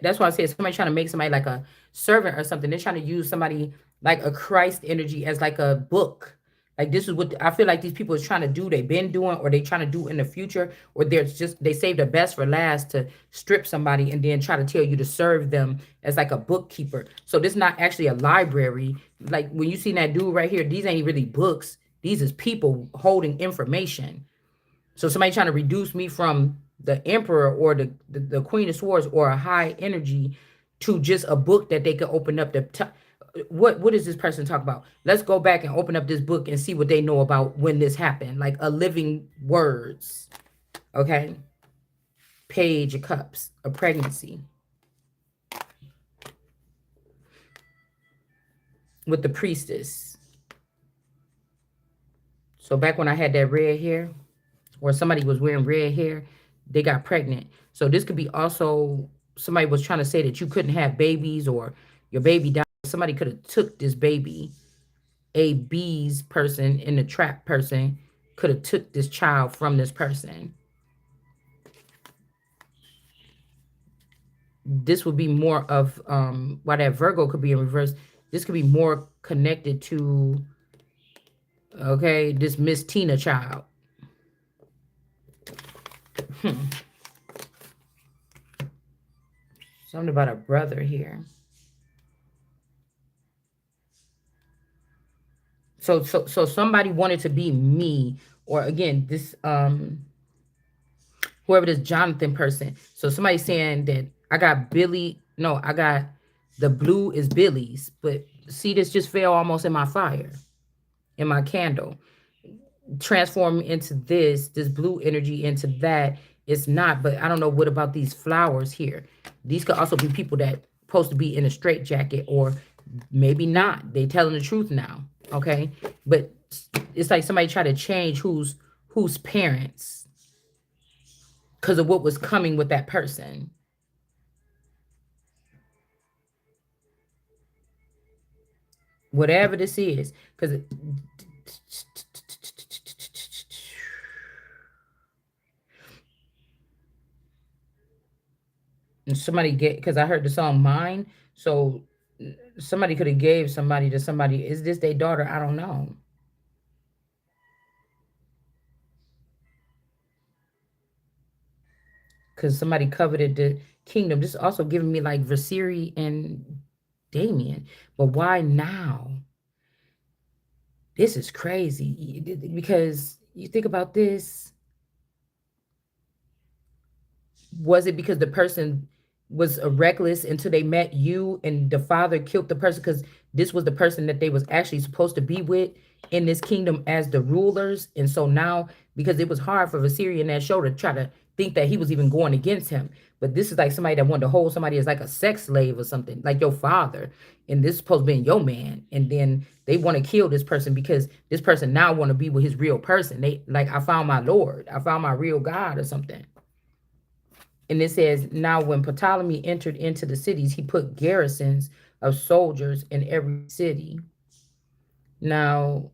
that's why I say somebody trying to make somebody like a servant or something. They're trying to use somebody like a Christ energy as like a book. Like, this is what I feel like these people is trying to do. They've been doing, or they trying to do in the future, or they're just, they save the best for last to strip somebody and then try to tell you to serve them as like a bookkeeper. So this is not actually a library. Like when you see that dude right here, these ain't really books. These is people holding information. So somebody trying to reduce me from the emperor or the queen of swords or a high energy to just a book that they could open up what is this person talk about? Let's go back and open up this book and see what they know about when this happened. Like a living words. Okay. Page of Cups, a pregnancy. With the priestess. So back when I had that red hair, or somebody was wearing red hair, they got pregnant. So this could be also somebody was trying to say that you couldn't have babies or your baby died. Somebody could have took this baby. A bees person in the trap person could have took this child from this person. This would be more of while that Virgo could be in reverse, this could be more connected to, okay, this Miss Tina child. Something about a brother here. So somebody wanted to be me, or again, this whoever this Jonathan person. So somebody's saying that I got Billy. No, I got the blue is Billy's, but see, this just fell almost in my fire, in my candle. Transform into this blue energy into that. It's not, but I don't know what about these flowers here. These could also be people that supposed to be in a straight jacket, or maybe not. They telling the truth now. Okay. But it's like somebody try to change whose parents because of what was coming with that person. Whatever this is. Because somebody get, because I heard the song Mine. So somebody could have gave somebody to somebody. Is this their daughter? I don't know. Because somebody coveted the kingdom. This is also giving me like Vasiri and Damien. But why now? This is crazy. Because you think about this. Was it because the person was reckless until they met you and the father killed the person? Because this was the person that they was actually supposed to be with in this kingdom as the rulers. And so now, because it was hard for Vasiri in that show to try to think that he was even going against him. But this is like somebody that wanted to hold somebody as like a sex slave or something, like your father. And this is supposed to be your man. And then they want to kill this person because this person now want to be with his real person. They like, I found my Lord. I found my real God or something. And it says, now when Ptolemy entered into the cities, he put garrisons of soldiers in every city. Now,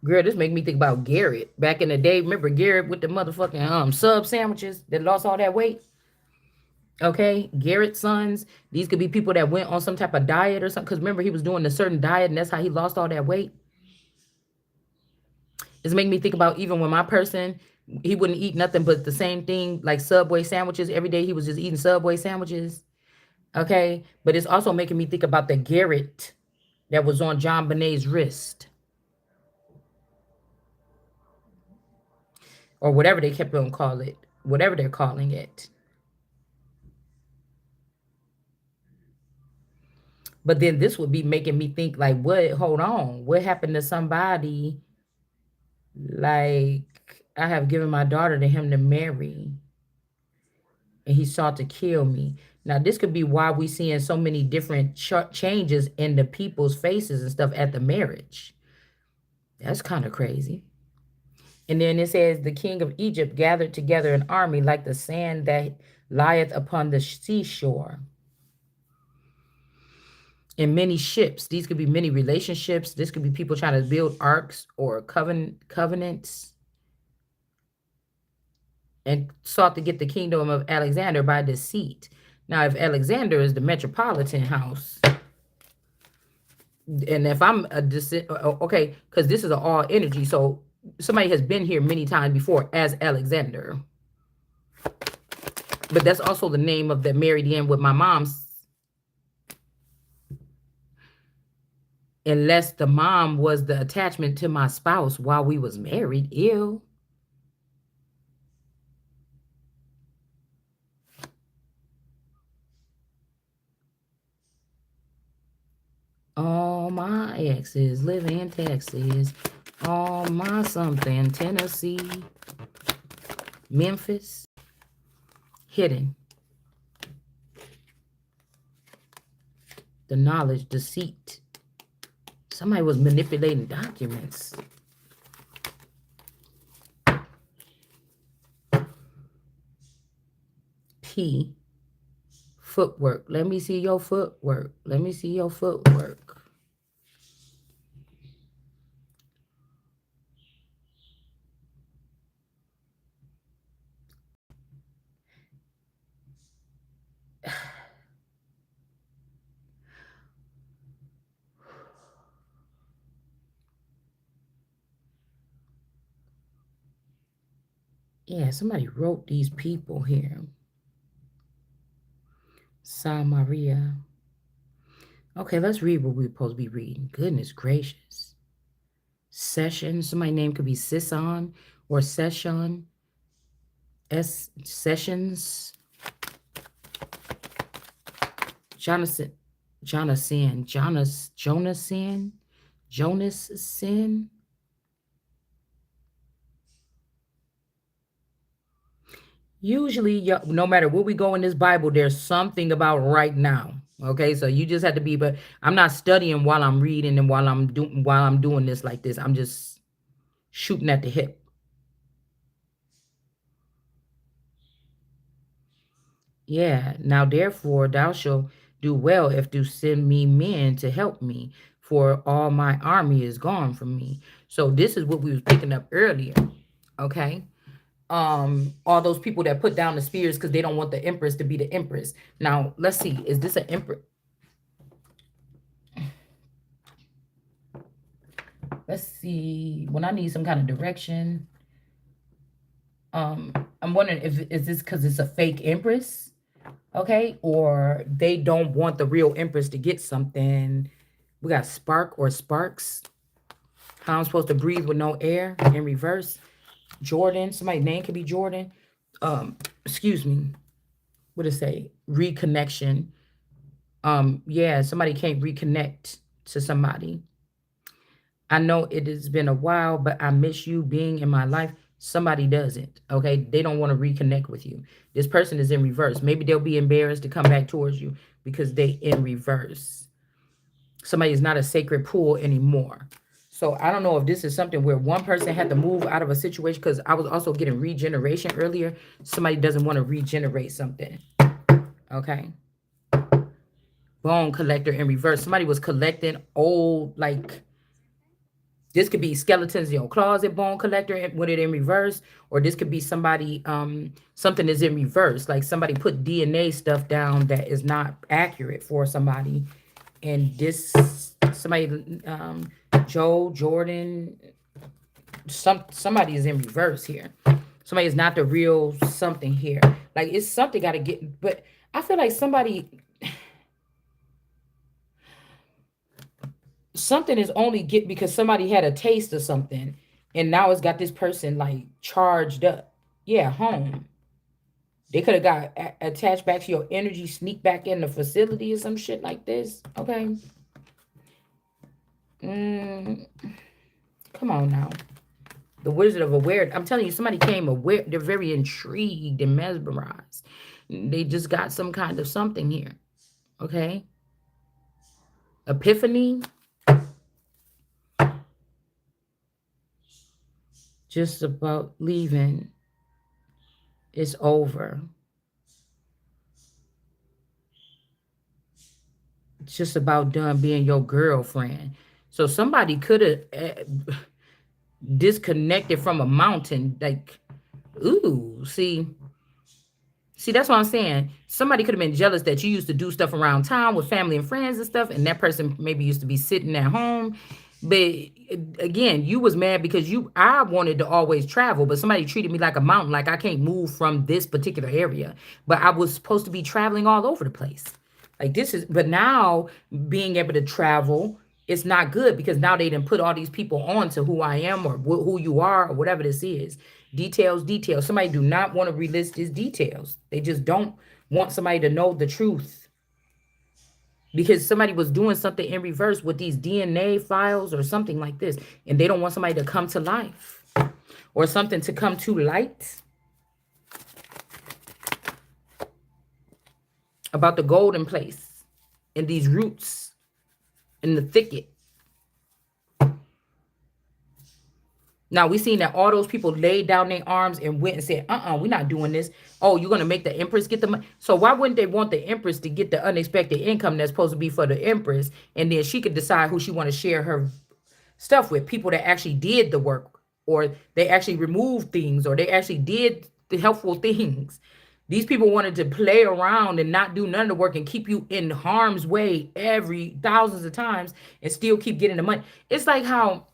girl, this make me think about Garrett. Back in the day, remember Garrett with the motherfucking sub sandwiches that lost all that weight? Okay, Garrett's sons. These could be people that went on some type of diet or something. Because remember, he was doing a certain diet, and that's how he lost all that weight. It's making me think about even when my person, he wouldn't eat nothing but the same thing, like Subway sandwiches. Every day he was just eating Subway sandwiches. Okay. But it's also making me think about the Garrett that was on John Bonet's wrist. Or whatever they kept on call it. Whatever they're calling it. But then this would be making me think like, what? Hold on. What happened to somebody? Like, I have given my daughter to him to marry, and he sought to kill me. Now, this could be why we seeing so many different changes in the people's faces and stuff at the marriage. That's kind of crazy. And then it says, the king of Egypt gathered together an army like the sand that lieth upon the seashore, and many ships. These could be many relationships. This could be people trying to build arcs or covenants, and sought to get the kingdom of Alexander by deceit. Now, if Alexander is the metropolitan house, and if I'm a okay, because this is an all energy, so somebody has been here many times before as Alexander, but that's also the name of that married in with my mom's, unless the mom was the attachment to my spouse while we was married. Ew. All my exes live in Texas. All my something, Tennessee, Memphis. Hidden. The knowledge, deceit. Somebody was manipulating documents. P. Footwork. Let me see your footwork. Let me see your footwork. Yeah, somebody wrote these people here. Sa Maria. Okay, let's read what we're supposed to be reading. Goodness gracious. Session. Somebody's name could be Sisson or Session. Sessions. Jonathan. Jonas Sin. Usually, no matter where we go in this Bible, there's something about right now. Okay, so you just have to be. But I'm not studying while I'm reading and while I'm doing this like this. I'm just shooting at the hip. Yeah. Now, therefore, thou shalt do well if thou send me men to help me, for all my army is gone from me. So this is what we was picking up earlier. Okay. All those people that put down the spears because they don't want the empress to be the empress. Now, let's see. Is this an empress? Let's see. When I need some kind of direction, I'm wondering if is this because it's a fake empress, okay, or they don't want the real empress to get something. We got spark or sparks. How I'm supposed to breathe with no air in reverse. Jordan. Somebody's name could be Jordan. Excuse me. What did it say? Reconnection. Yeah, somebody can't reconnect to somebody. I know it has been a while, but I miss you being in my life. Somebody doesn't. Okay. They don't want to reconnect with you. This person is in reverse. Maybe they'll be embarrassed to come back towards you because they in reverse. Somebody is not a sacred pool anymore. So I don't know if this is something where one person had to move out of a situation, because I was also getting regeneration earlier. Somebody doesn't want to regenerate something. Okay. Bone collector in reverse. Somebody was collecting old, like, this could be skeletons in your closet, bone collector with it in reverse, or this could be somebody, something is in reverse, like somebody put DNA stuff down that is not accurate for somebody, and this somebody, Jordan, somebody is in reverse here. Somebody is not the real something here. Like, it's something got to get, but I feel like something is only get because somebody had a taste of something, and now it's got this person like charged up. Yeah, home. They could have got attached back to your energy, sneak back in the facility or some shit like this. Okay. Mm, come on now. The Wizard of Aware. I'm telling you, somebody came aware. They're very intrigued and mesmerized. They just got some kind of something here. Okay. Epiphany. just about leaving. It's over. It's just about done being your girlfriend. So somebody could have disconnected from a mountain. Like, ooh, see, that's what I'm saying. Somebody could have been jealous that you used to do stuff around town with family and friends and stuff, and that person maybe used to be sitting at home. But again, you was mad because I wanted to always travel, but somebody treated me like a mountain, like I can't move from this particular area. But I was supposed to be traveling all over the place. Like this is, but now being able to travel, it's not good because now they didn't put all these people on to who I am or who you are or whatever this is. Details, details. Somebody do not want to relist these details. They just don't want somebody to know the truth because somebody was doing something in reverse with these DNA files or something like this, and they don't want somebody to come to life or something to come to light about the golden place and these roots in the thicket. Now we seen that all those people laid down their arms and went and said, we're not doing this. Oh, you're gonna make the Empress get the money. So why wouldn't they want the Empress to get the unexpected income that's supposed to be for the Empress? And then she could decide who she want to share her stuff with. People that actually did the work, or they actually removed things, or they actually did the helpful things. These people wanted to play around and not do none of the work and keep you in harm's way every thousands of times and still keep getting the money. It's like how,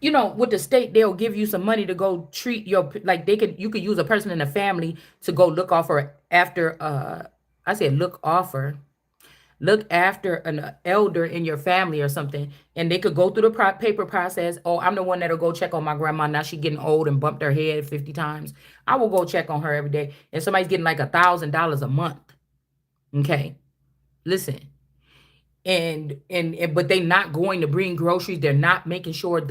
with the state, they'll give you some money to go treat your, like you could use a person in the family to go look off or after, I said look after an elder in your family or something. And they could go through the paper process. Oh, I'm the one that'll go check on my grandma. Now she getting old and bumped her head 50 times. I will go check on her every day. And somebody's getting like $1,000 a month. Okay. Listen, and but they not going to bring groceries, they're not making sure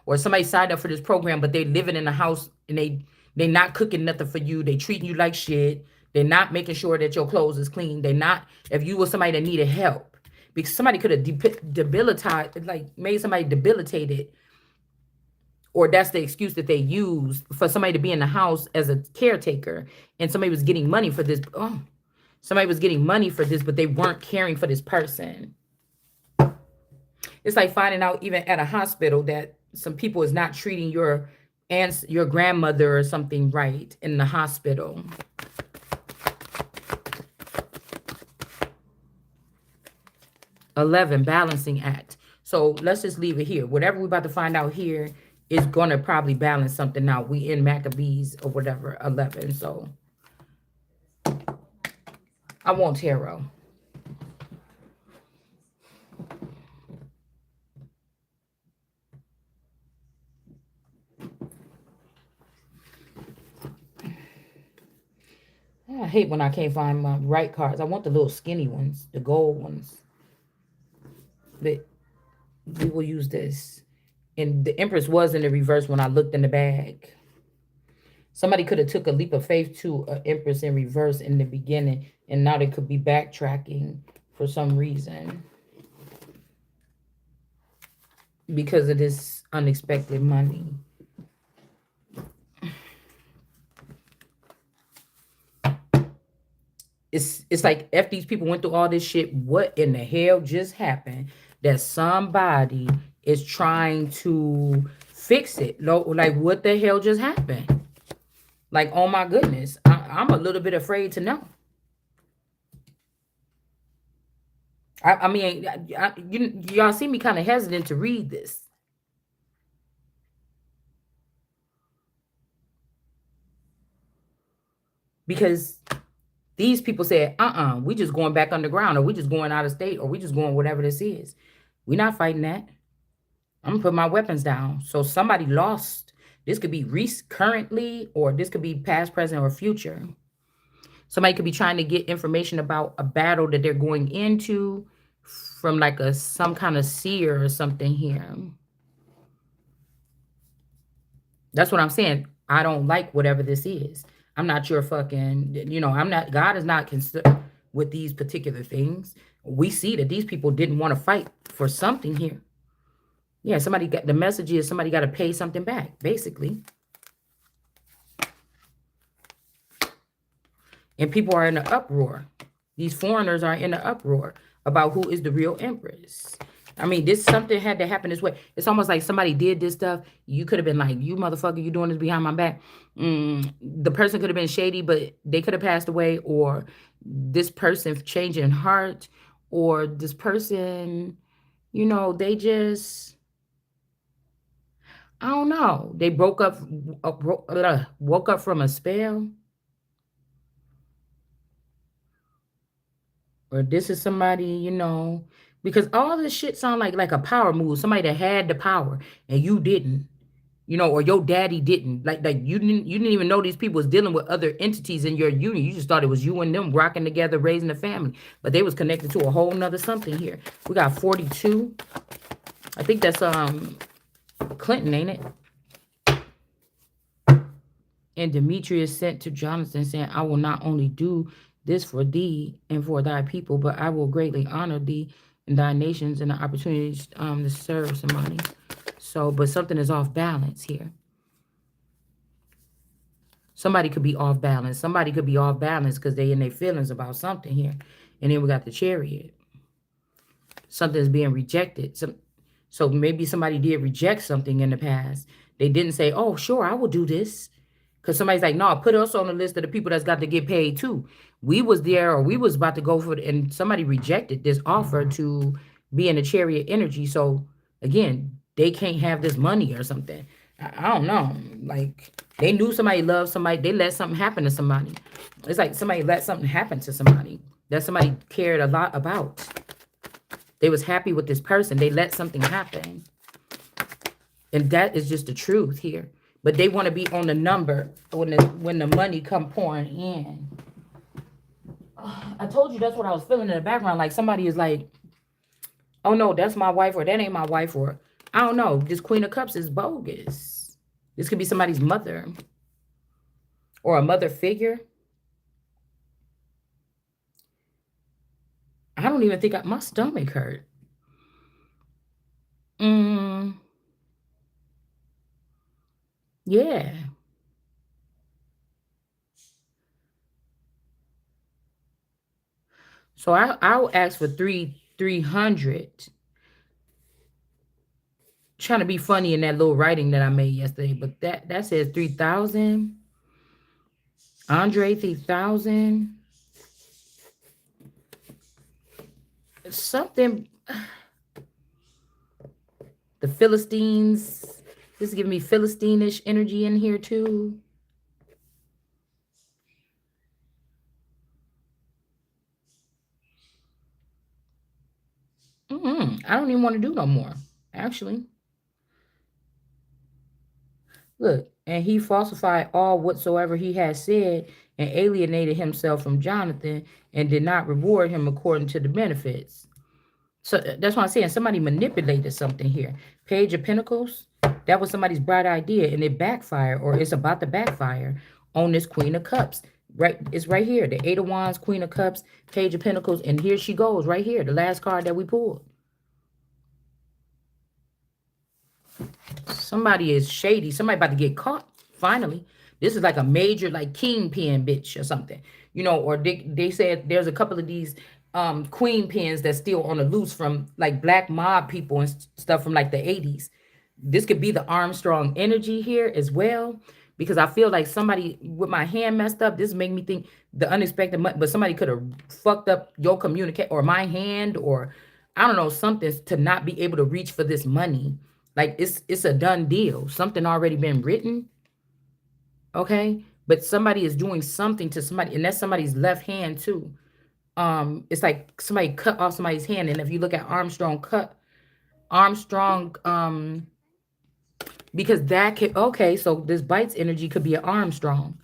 or somebody signed up for this program but they living in the house and they not cooking nothing for you, they treating you like shit, they're not making sure that your clothes is clean, they not, if you were somebody that needed help, because somebody could have debilitated, like made somebody debilitated, or that's the excuse that they use for somebody to be in the house as a caretaker, and somebody was getting money for this. Somebody was getting money for this, but they weren't caring for this person. It's like finding out even at a hospital that some people is not treating your grandmother or something right in the hospital. $11, balancing act. So let's just leave it here. Whatever we're about to find out here is going to probably balance something out. We in Maccabees or whatever, 11. So I want tarot. I hate when I can't find my right cards. I want the little skinny ones, the gold ones. But we will use this. And the Empress was in the reverse when I looked in the bag. Somebody could have took a leap of faith to an Empress in reverse in the beginning, and now they could be backtracking for some reason because of this unexpected money. It's like if these people went through all this shit, what in the hell just happened? That somebody is trying to fix it. Like, what the hell just happened? Like, oh my goodness, I'm a little bit afraid to know. I mean, y'all see me kind of hesitant to read this. Because these people said, we just going back underground, or we just going out of state, or we just going whatever this is. We're not fighting that. I'm gonna put my weapons down. So somebody lost. This could be currently, or this could be past, present, or future. Somebody could be trying to get information about a battle that they're going into from like some kind of seer or something here. That's what I'm saying. I don't like whatever this is. I'm not your fucking, I'm not, God is not concerned with these particular things. We see that these people didn't want to fight for something here. Yeah, somebody got the message is somebody got to pay something back, basically. And people are in an uproar. These foreigners are in an uproar about who is the real empress. I mean, this something had to happen this way. It's almost like somebody did this stuff. You could have been like, "You motherfucker, you doing this behind my back." The person could have been shady, but they could have passed away, or this person changing heart, or this person, they just, I don't know. They woke up from a spell, or this is somebody, because all this shit sound like a power move. Somebody that had the power and you didn't, or your daddy didn't. Like you didn't even know these people was dealing with other entities in your union. You just thought it was you and them rocking together, raising a family. But they was connected to a whole nother something here. We got 42. I think that's Clinton, ain't it? And Demetrius sent to Jonathan, saying, I will not only do this for thee and for thy people, but I will greatly honor thee and thy nations and the opportunities to serve somebody. So, but something is off balance here. Somebody could be off balance. Somebody could be off balance because they in their feelings about something here. And then we got the chariot. Something's being rejected. So maybe somebody did reject something in the past. They didn't say, oh, sure, I will do this. Because somebody's like, no, put us on the list of the people that's got to get paid too. We was there, or we was about to go for it, and somebody rejected this offer to be in the chariot energy. So again, they can't have this money or something. I don't know. Like, they knew somebody loved somebody. They let something happen to somebody. It's like somebody let something happen to somebody that somebody cared a lot about. They was happy with this person. They let something happen. And that is just the truth here. But they want to be on the number when the money come pouring in. I told you that's what I was feeling in the background. Like somebody is like, oh no, that's my wife, or that ain't my wife, or I don't know. This Queen of Cups is bogus. This could be somebody's mother or a mother figure. I don't even think my stomach hurt. Yeah. So I'll ask for 300. Trying to be funny in that little writing that I made yesterday, but that says 3,000. Andre 3,000. Something. The Philistines. This is giving me Philistine-ish energy in here too. I don't even want to do no more, actually. Look, and he falsified all whatsoever he had said and alienated himself from Jonathan and did not reward him according to the benefits. So that's why I'm saying somebody manipulated something here. Page of Pentacles, that was somebody's bright idea and it backfired, or it's about to backfire on this Queen of Cups. Right, it's right here. The Eight of Wands, Queen of Cups, Page of Pentacles, and here she goes right here, the last card that we pulled. Somebody is shady. Somebody about to get caught. Finally, this is like a major, like kingpin bitch or something, Or they said there's a couple of these queen pins that's still on the loose from like black mob people and stuff from like the 80s. This could be the Armstrong energy here as well, because I feel like somebody with my hand messed up. This make me think the unexpected, but somebody could have fucked up your communicate or my hand, or I don't know, something to not be able to reach for this money. Like it's a done deal. Something already been written. Okay. But somebody is doing something to somebody, and that's somebody's left hand too. It's like somebody cut off somebody's hand. And if you look at Armstrong, because that could, okay, so this Bites energy could be an Armstrong.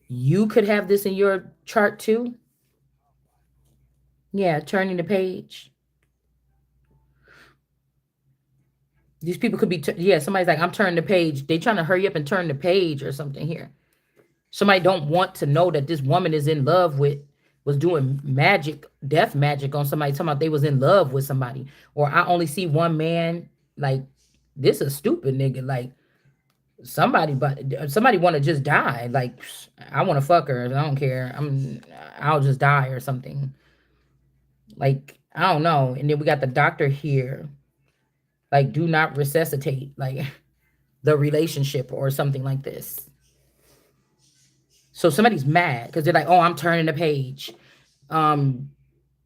You could have this in your chart too. Yeah, turning the page. These people could be, yeah, somebody's like, I'm turning the page. They trying to hurry up and turn the page or something here. Somebody don't want to know that this woman is in love with was doing magic, death magic on somebody, talking about they was in love with somebody, or I only see one man. Like, this is stupid, nigga. Like, somebody want to just die. Like, I want to fuck her. I don't care. I'll just die or something. Like, I don't know. And then we got the doctor here. Like, do not resuscitate. Like, the relationship or something like this. So somebody's mad because they're like, oh, I'm turning the page. Um,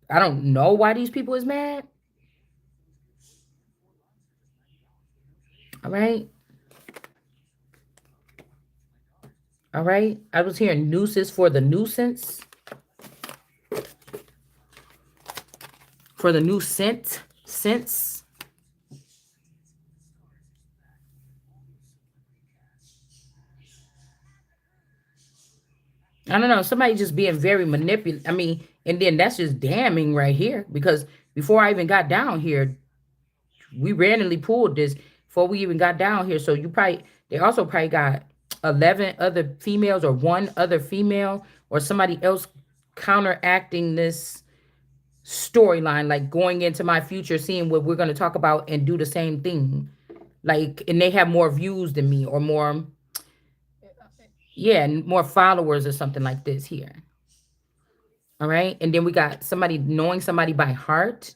I don't know why these people is mad. All right. All right. I was hearing nooses for the nuisance. For the new scent. Sense. I don't know. Somebody just being very manipulative. I mean, and then that's just damning right here because before I even got down here, we randomly pulled this before we even got down here. So you probably, they also probably got 11 other females or one other female or somebody else counteracting this storyline, like going into my future, seeing what we're going to talk about and do the same thing. Like, and they have more views than me or more, yeah, more followers or something like this here. All right. And then we got somebody knowing somebody by heart,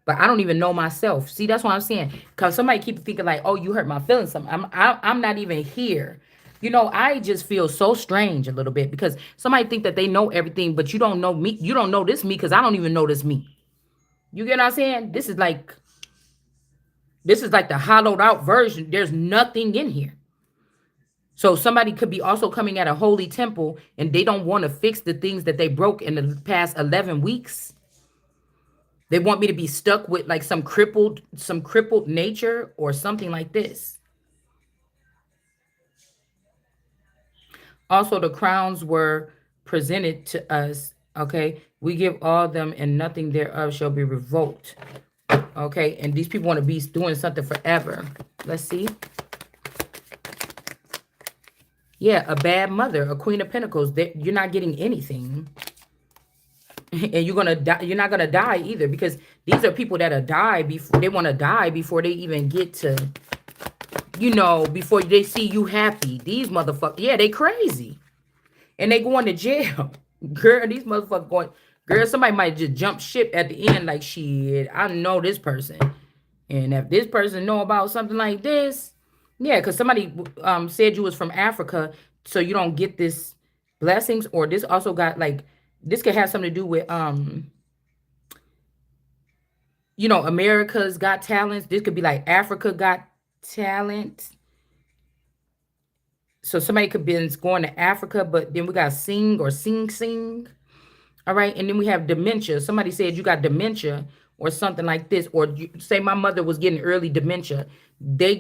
but I don't even know myself. See, that's what I'm saying. Because somebody keep thinking like, oh, you hurt my feelings. I'm not even here. You know, I just feel so strange a little bit because somebody think that they know everything, but you don't know me. You don't know this me because I don't even know this me. You get what I'm saying? This is like the hollowed out version. There's nothing in here. So somebody could be also coming at a holy temple and they don't want to fix the things that they broke in the past 11 weeks. They want me to be stuck with like some crippled nature or something like this. Also, the crowns were presented to us. Okay. We give all them and nothing thereof shall be revoked. Okay. And these people want to be doing something forever. Let's see. Yeah, a bad mother, a queen of pentacles. You're not getting anything. And you're gonna die. You're not gonna die either because these are people that are die before they want to die before they even get to, before they see you happy. These motherfuckers, yeah, they crazy. And they going to jail. Girl, these motherfuckers going, girl, somebody might just jump ship at the end like, shit, I know this person. And if this person know about something like this, yeah, because somebody said you was from Africa, so you don't get this blessings, or this also got like, this could have something to do with, America's Got Talents. This could be like Africa Got Talent. So somebody could be going to Africa, but then we got sing or sing. All right. And then we have dementia. Somebody said you got dementia or something like this. Or you say my mother was getting early dementia. They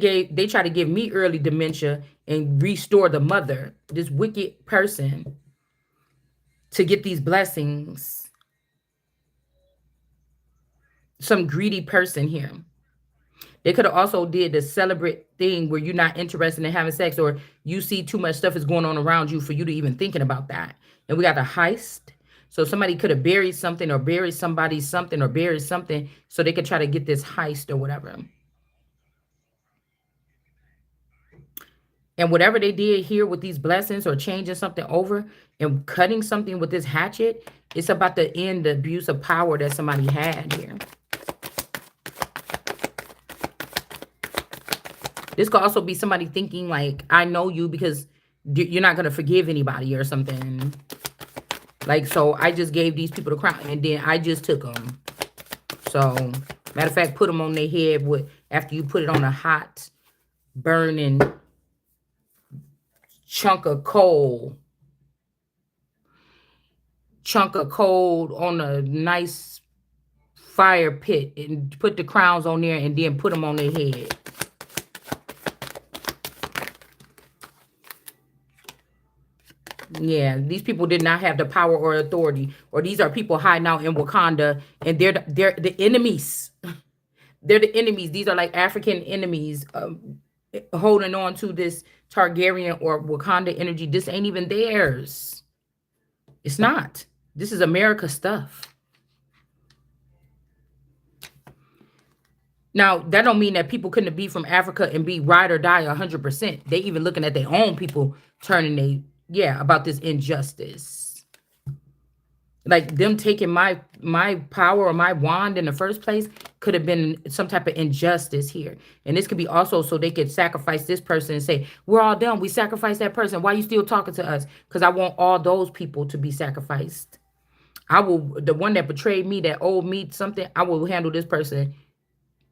try to give me early dementia and restore the mother, this wicked person, to get these blessings. Some greedy person here. They could have also did the celebrate thing where you're not interested in having sex, or you see too much stuff is going on around you for you to even thinking about that. And we got a heist. So somebody could have buried something or buried somebody something or buried something so they could try to get this heist or whatever. And whatever they did here with these blessings or changing something over and cutting something with this hatchet, it's about to end the abuse of power that somebody had here. This could also be somebody thinking like, I know you because you're not going to forgive anybody or something. Like, so I just gave these people the crown and then I just took them. So, matter of fact, put them on their head after you put it on a hot, burning chunk of coal. On a nice fire pit and put the crowns on there and then put them on their head. Yeah, these people did not have the power or authority, or these are people hiding out in Wakanda, and they're the enemies. They're the enemies. These are like African enemies, holding on to this Targaryen or Wakanda energy. This ain't even theirs. It's not. This is America stuff. Now, that don't mean that people couldn't be from Africa and be ride or die 100%. They even looking at their own people turning yeah, about this injustice. Like them taking my power or my wand in the first place could have been some type of injustice here. And this could be also so they could sacrifice this person and say, we're all done. We sacrificed that person. Why are you still talking to us? Because I want all those people to be sacrificed. I will, the one that betrayed me, that owed me something, I will handle this person.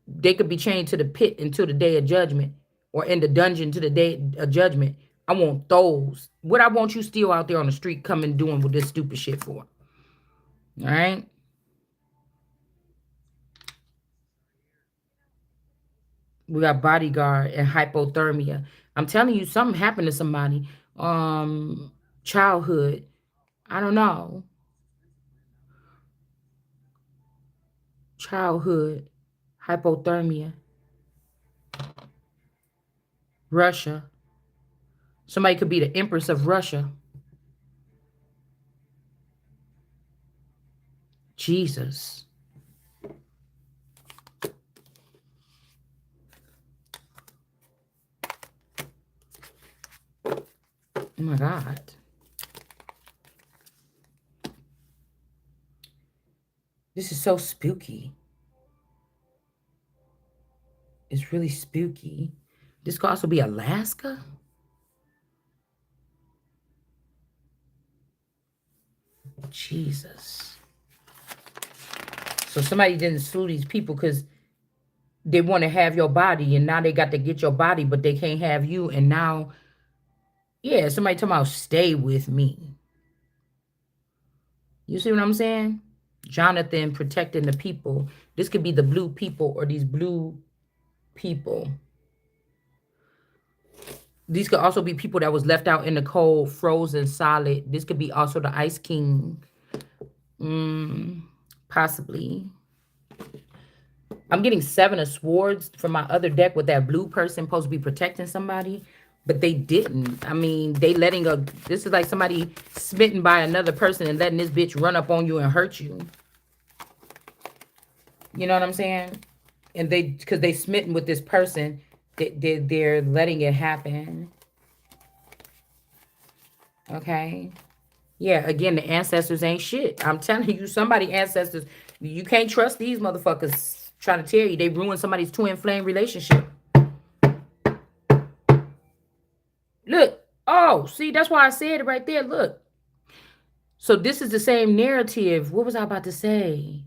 They could be chained to the pit until the day of judgment, or in the dungeon to the day of judgment. I want those. What I want you still out there on the street coming doing with this stupid shit for? All right. We got bodyguard and hypothermia. I'm telling you, something happened to somebody. Childhood. I don't know. Childhood. Hypothermia. Russia. Somebody could be the Empress of Russia. Jesus. Oh my God. This is so spooky. It's really spooky. This could also be Alaska. Jesus. So somebody didn't sue these people because they want to have your body, and now they got to get your body, but they can't have you. And now, yeah, somebody talking about stay with me. You see what I'm saying? Jonathan protecting the people. This could be the blue people or these blue people. These could also be people that was left out in the cold, frozen, solid. This could be also the Ice King. Possibly. I'm getting 7 of Swords from my other deck with that blue person supposed to be protecting somebody, but they didn't. I mean, they letting a, this is like somebody smitten by another person and letting this bitch run up on you and hurt you. You know what I'm saying? And they, because they smitten with this person, they're letting it happen. Okay. Yeah, again, the ancestors ain't shit. I'm telling you, somebody ancestors, you can't trust these motherfuckers. Trying to tell you, they ruined somebody's twin flame relationship. Look, oh, see, that's why I said it right there. Look. So this is the same narrative. What was I about to say?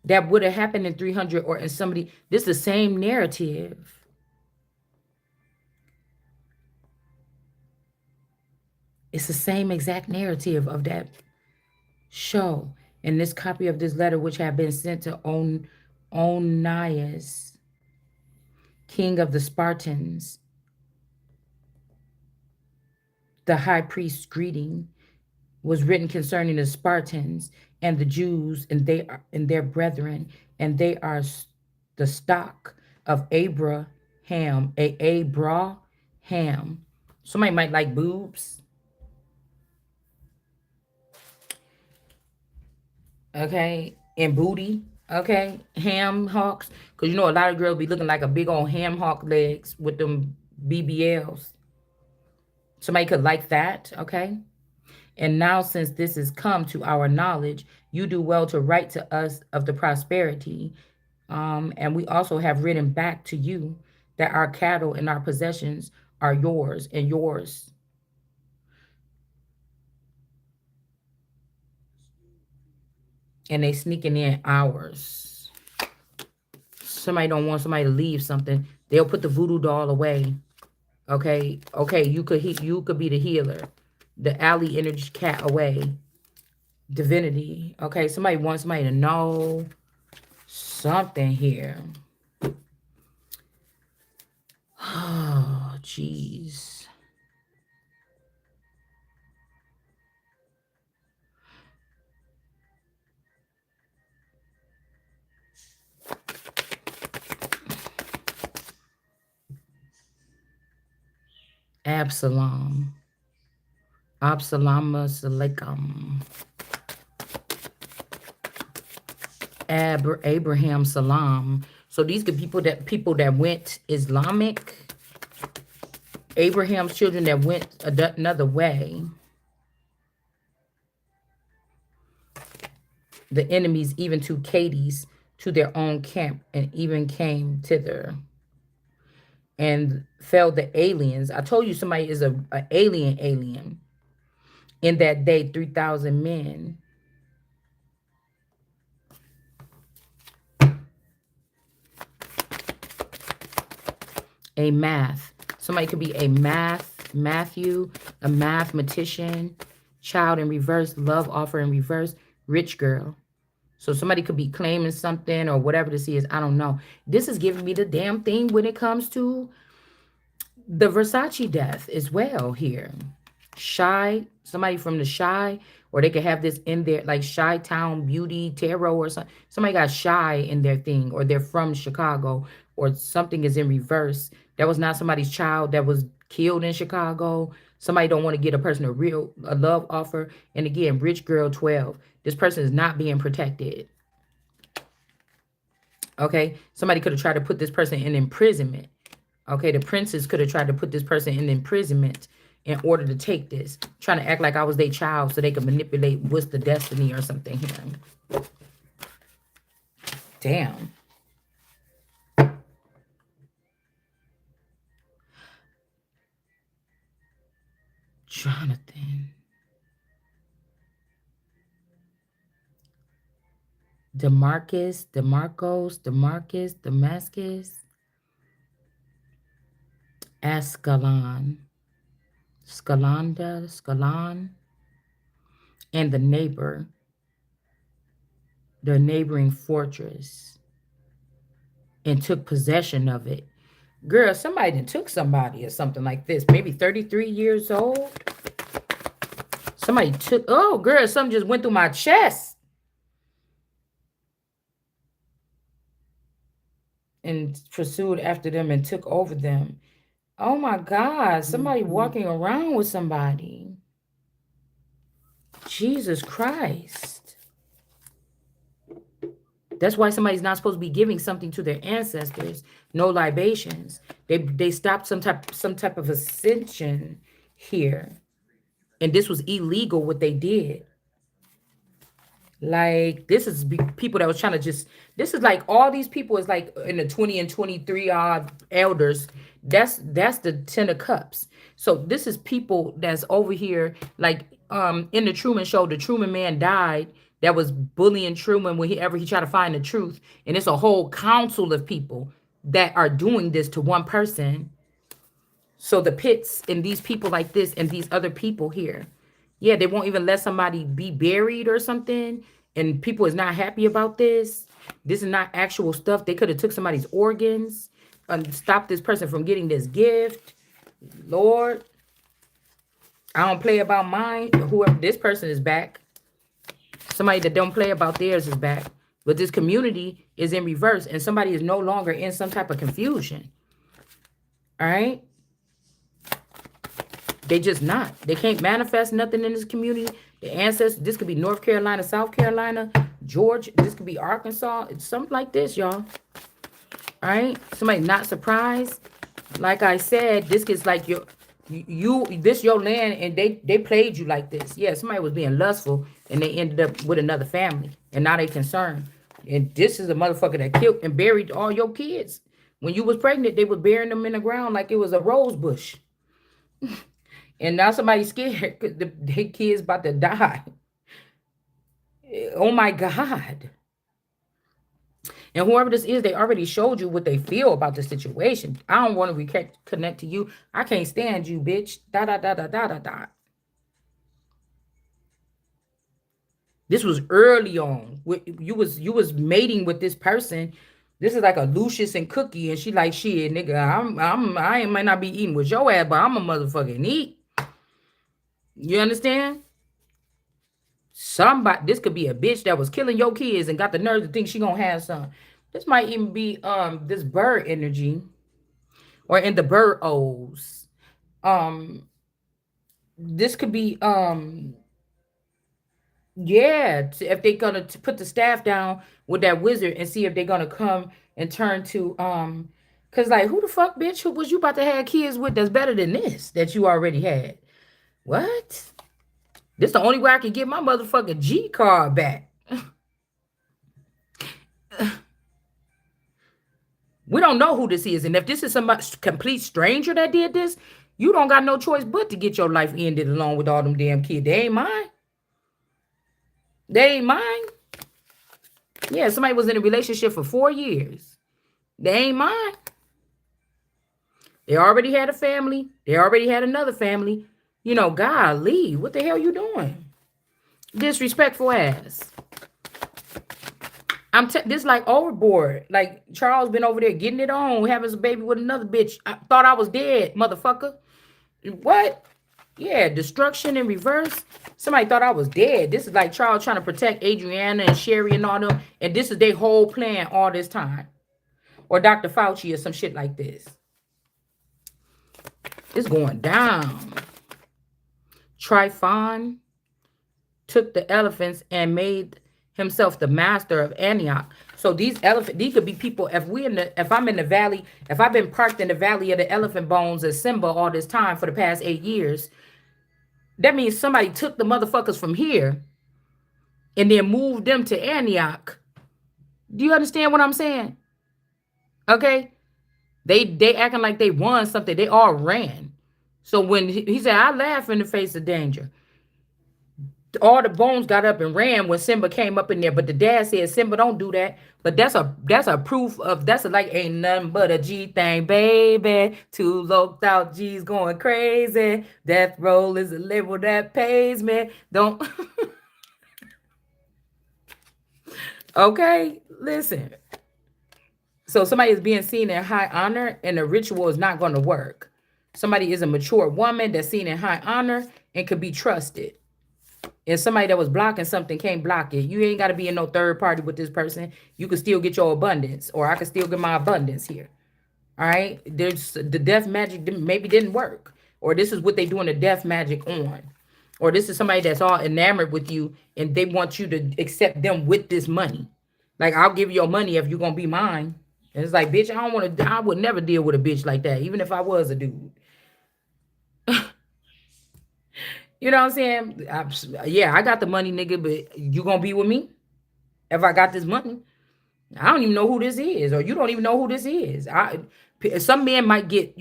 That would have happened in 300 or in somebody. This is the same narrative. It's the same exact narrative of that show. And this copy of this letter, which had been sent to Onias, king of the Spartans, the high priest's greeting, was written concerning the Spartans and the Jews, and they are and their brethren, and they are the stock of Abraham. Somebody might like boobs. Okay, and booty. Okay, ham hocks, because you know a lot of girls be looking like a big old ham hock legs with them BBLs. Somebody could like that. Okay. And now, since this has come to our knowledge, you do well to write to us of the prosperity. And we also have written back to you that our cattle and our possessions are yours and yours. And they sneaking in ours. Somebody don't want somebody to leave something. They'll put the voodoo doll away. Okay. Okay. You could be the healer. The alley energy cat away. Divinity. Okay. Somebody wants somebody to know something here. Oh, jeez. Absalom. Absalama Salekam. Abraham Salam. So these are people that went Islamic. Abraham's children that went another way. The enemies even to Cades to their own camp and even came thither and fell the aliens. I told you somebody is a alien. In that day, 3,000 men. A math. Somebody could be a Matthew, a mathematician, child in reverse, love offer in reverse, rich girl. So somebody could be claiming something or whatever this is. I don't know. This is giving me the damn thing when it comes to the Versace death as well here. Shy, somebody from the Shy, or they could have this in there like Shy Town Beauty Tarot or something. Somebody got Shy in their thing, or they're from Chicago, or something is in reverse. That was not somebody's child that was killed in Chicago. Somebody don't want to get a person a love offer. And again, rich girl 12. This person is not being protected. Okay, somebody could have tried to put this person in imprisonment. Okay, the princes could have tried to put this person in imprisonment in order to take this, trying to act like I was their child so they could manipulate what's the destiny or something here. Damn. Jonathan. Damascus, Ascalon, Scalon, and the neighboring fortress, and took possession of it. Girl, somebody done took somebody or something like this. Maybe 33 years old. Somebody took, oh, girl, something just went through my chest. And pursued after them and took over them. Oh my God, somebody walking around with somebody. Jesus Christ. That's why somebody's not supposed to be giving something to their ancestors. No libations. They stopped some type of ascension here. And this was illegal what they did. Like this is people that was trying to just this is like all these people is like in the 20 and 23 odd elders. That's the 10 of cups. So this is people that's over here like in the Truman Show, the Truman man died that was bullying Truman whenever he tried to find the truth. And it's a whole council of people that are doing this to one person. So the pits and these people like this and these other people here, yeah, they won't even let somebody be buried or something. And people is not happy about this. This is not actual stuff. They could have took somebody's organs and stopped this person from getting this gift. Lord, I don't play about mine. Whoever this person is back. Somebody that don't play about theirs is back. But this community is in reverse and somebody is no longer in some type of confusion. All right. They just not. They can't manifest nothing in this community. The ancestors, this could be North Carolina, South Carolina, Georgia. This could be Arkansas. It's something like this, y'all. All right? Somebody not surprised. Like I said, this gets like this your land and they played you like this. Yeah, somebody was being lustful and they ended up with another family. And now they concerned. And this is a motherfucker that killed and buried all your kids. When you was pregnant, they was burying them in the ground like it was a rose bush. And now somebody's scared because their kid's about to die. Oh my God. And whoever this is, they already showed you what they feel about the situation. I don't want to connect to you. I can't stand you, bitch. Da da da da da da da. This was early on. You was mating with this person. This is like a Lucius and Cookie, and she like shit, nigga. I might not be eating with your ass, but I'm a motherfucking eat. You understand? Somebody, this could be a bitch that was killing your kids and got the nerve to think she gonna have some. This might even be this bird energy or in the bird O's. Um this could be yeah, if they're gonna put the staff down with that wizard and see if they're gonna come and turn to cause like who the fuck bitch who was you about to have kids with that's better than this that you already had? What? This the only way I can get my motherfucking G card back. We don't know who this is, and if this is some complete stranger that did this, you don't got no choice but to get your life ended along with all them damn kids. They ain't mine. They ain't mine. Yeah, somebody was in a relationship for 4 years. They ain't mine. They already had a family. They already had another family. You know, golly, what the hell you doing? Disrespectful ass. This like overboard. Like Charles been over there getting it on, having a baby with another bitch. I thought I was dead, motherfucker. What? Yeah, destruction in reverse. Somebody thought I was dead. This is like Charles trying to protect Adriana and Sherry and all them. And this is their whole plan all this time. Or Dr. Fauci or some shit like this. It's going down. Tryphon took the elephants and made himself the master of Antioch. So these could be people. If I'm in the valley, if I've been parked in the valley of the elephant bones as Simba all this time for the past 8 years, that means somebody took the motherfuckers from here and then moved them to Antioch. Do you understand what I'm saying? Okay. They acting like they won something. They all ran. So when he said, I laugh in the face of danger. All the bones got up and ran when Simba came up in there. But the dad said, Simba, don't do that. But that's a proof of like ain't nothing but a G thing, baby. Two loped out G's going crazy. Death roll is a label that pays me. Don't okay, listen. So somebody is being seen in high honor and the ritual is not going to work. Somebody is a mature woman that's seen in high honor and could be trusted. And somebody that was blocking something can't block it. You ain't got to be in no third party with this person. You can still get your abundance, or I can still get my abundance here. All right. There's the death magic maybe didn't work, or this is what they doing the death magic on, or this is somebody that's all enamored with you and they want you to accept them with this money. Like I'll give you your money if you're gonna be mine. And it's like, bitch, I don't want to. I would never deal with a bitch like that, even if I was a dude. You know what I'm saying? Yeah, I got the money, nigga, but you gonna be with me if I got this money? I don't even know who this is, or you don't even know who this is. Some men might get,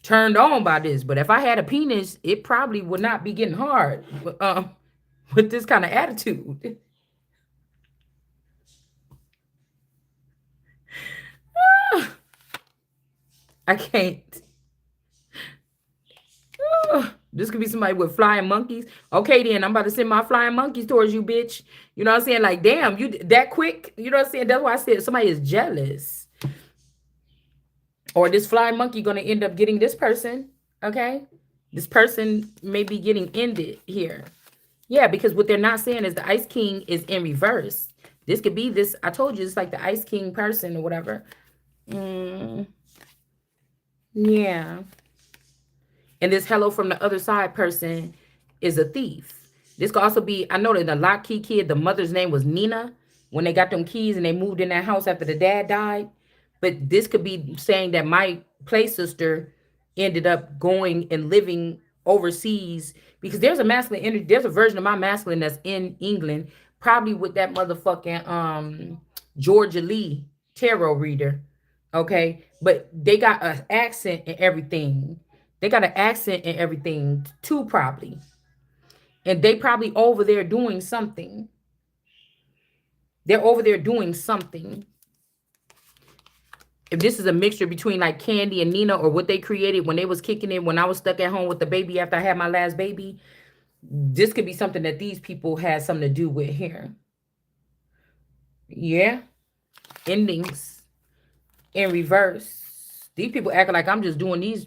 turned on by this, but if I had a penis, it probably would not be getting hard with this kind of attitude. I can't. This could be somebody with flying monkeys. Okay, then I'm about to send my flying monkeys towards you, bitch. You know what I'm saying? Like, damn, you that quick. You know what I'm saying? That's why I said somebody is jealous. Or this flying monkey gonna end up getting this person. Okay, this person may be getting ended here. Yeah, because what they're not saying is the Ice King is in reverse. This could be this. I told you it's like the Ice King person or whatever. Yeah. And this hello from the other side person is a thief. This could also be, I know that the lock key kid, the mother's name was Nina when they got them keys and they moved in that house after the dad died. But this could be saying that my play sister ended up going and living overseas because there's a masculine energy. There's a version of my masculine that's in England, probably with that motherfucking Georgia Lee tarot reader. Okay. But they got an accent and everything. They got an accent and everything too, probably. And they probably over there doing something. They're over there doing something. If this is a mixture between like Candy and Nina or what they created when they was kicking it, when I was stuck at home with the baby after I had my last baby, this could be something that these people had something to do with here. Yeah. Endings in reverse. These people act like I'm just doing these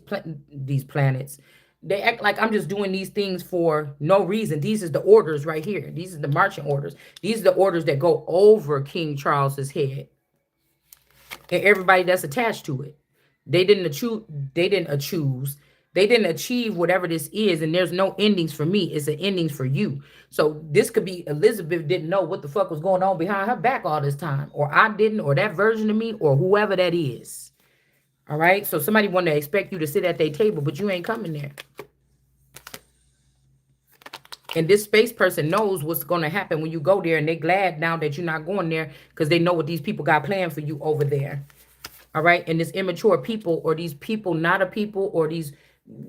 planets. They act like I'm just doing these things for no reason. These is the orders right here. These are the marching orders. These are the orders that go over King Charles's head and everybody that's attached to it. They didn't choose. They didn't achieve whatever this is, and there's no endings for me. It's an endings for you. So this could be Elizabeth didn't know what the fuck was going on behind her back all this time, or I didn't, or that version of me, or whoever that is. All right. So somebody want to expect you to sit at their table, but you ain't coming there. And this space person knows what's going to happen when you go there, and they're glad now that you're not going there because they know what these people got planned for you over there. All right. And this immature people, or these people not a people, or these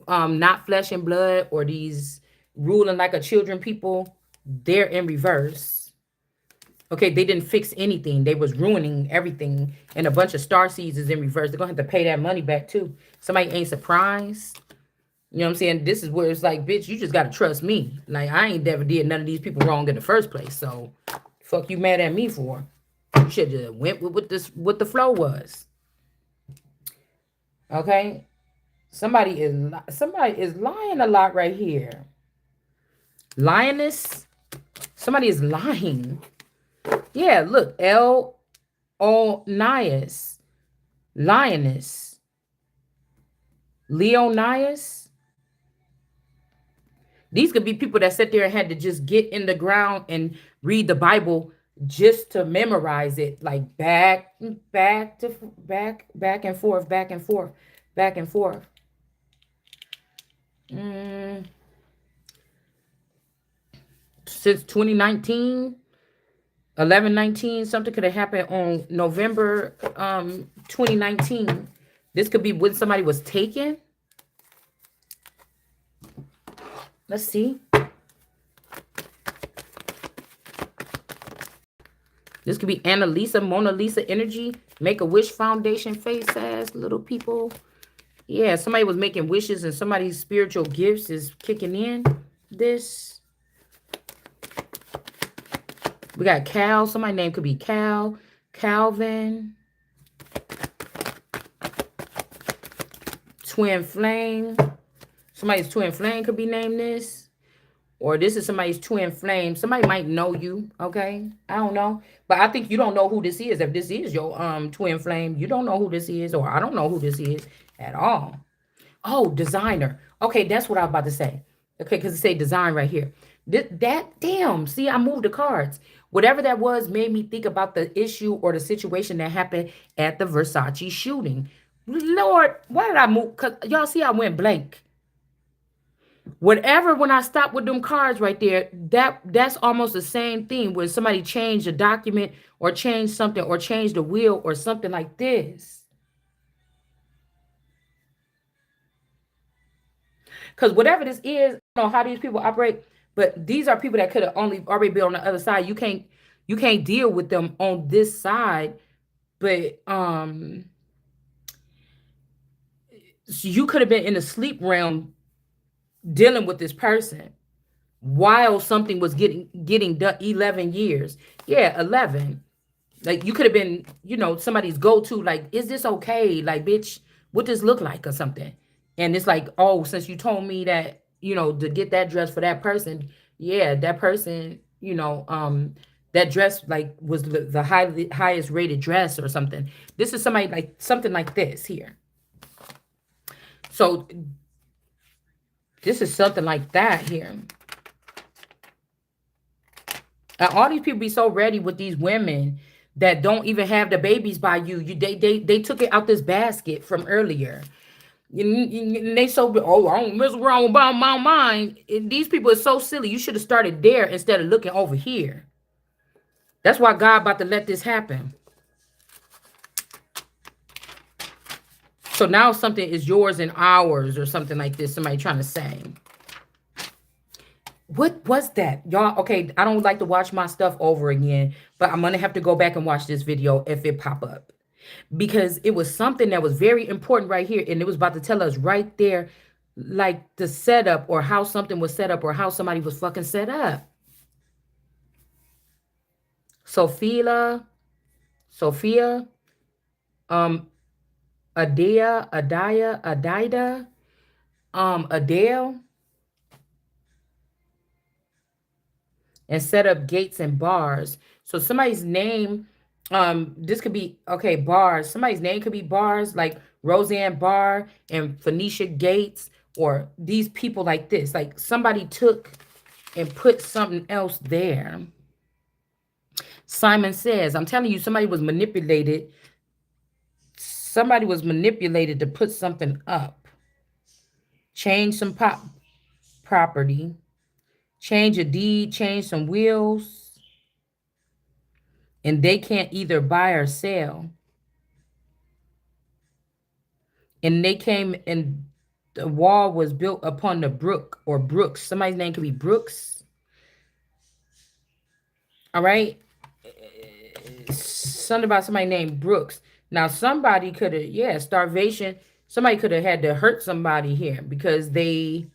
not flesh and blood, or these ruling like a children people, they're in reverse. Okay, they didn't fix anything. They was ruining everything. And a bunch of star seeds is in reverse. They're gonna have to pay that money back too. Somebody ain't surprised. You know what I'm saying? This is where it's like, bitch, you just gotta trust me. Like, I ain't never did none of these people wrong in the first place. So fuck you mad at me for? You should have went with what the flow was. Okay? Somebody is lying a lot right here. Lioness? Somebody is lying. Yeah, look, Leonias, lioness, Leonias. These could be people that sat there and had to just get in the ground and read the Bible just to memorize it, like back and forth, back and forth, back and forth. Since 2019. 11/19, something could have happened on November 2019. This could be when somebody was taken. Let's see. This could be Annalisa, Mona Lisa energy. Make a Wish Foundation face ass little people. Yeah, somebody was making wishes and somebody's spiritual gifts is kicking in. This. We got Cal. Somebody's name could be Cal. Calvin. Twin Flame. Somebody's twin flame could be named this. Or this is somebody's twin flame. Somebody might know you. Okay. I don't know. But I think you don't know who this is. If this is your twin flame, you don't know who this is. Or I don't know who this is at all. Oh, designer. Okay, that's what I was about to say. Okay, because it say design right here. Damn. See, I moved the cards. Whatever that was made me think about the issue or the situation that happened at the Versace shooting. Lord, why did I move? Because y'all see I went blank. Whatever, when I stopped with them cards right there, that's almost the same thing when somebody changed a document or changed something or changed a will or something like this. Because whatever this is, I don't know how these people operate, but these are people that could have only already been on the other side. You can't deal with them on this side, but you could have been in the sleep realm dealing with this person while something was getting done. 11 years. Yeah, 11. Like, you could have been, somebody's go-to, like, is this okay? Like, bitch, what does look like or something? And it's like, oh, since you told me that, to get that dress for that person, yeah, that person, that dress like was the highest rated dress or something. This is somebody like something like this here. So this is something like that here. And all these people be so ready with these women that don't even have the babies by you. They took it out this basket from earlier. And they so, oh, I don't mess around with my mind. These people are so silly. You should have started there instead of looking over here. That's why God about to let this happen. So now something is yours and ours or something like this. Somebody trying to say. What was that? Y'all, okay, I don't like to watch my stuff over again, but I'm going to have to go back and watch this video if it pop up. Because it was something that was very important right here. And it was about to tell us right there, like the setup or how something was set up or how somebody was fucking set up. Sophia, Adida, Adele, and set up gates and bars. So somebody's name, this could be, bars. Somebody's name could be Bars, like Roseanne Barr and Phoenicia Gates, or these people like this. Like somebody took and put something else there. Simon says, I'm telling you, somebody was manipulated. Somebody was manipulated to put something up. Change some property. Change a deed, change some wills. And they can't either buy or sell. And they came and the wall was built upon the brook or Brooks. Somebody's name could be Brooks. All right. Something about somebody named Brooks. Now, somebody could have, yeah, starvation. Somebody could have had to hurt somebody here because they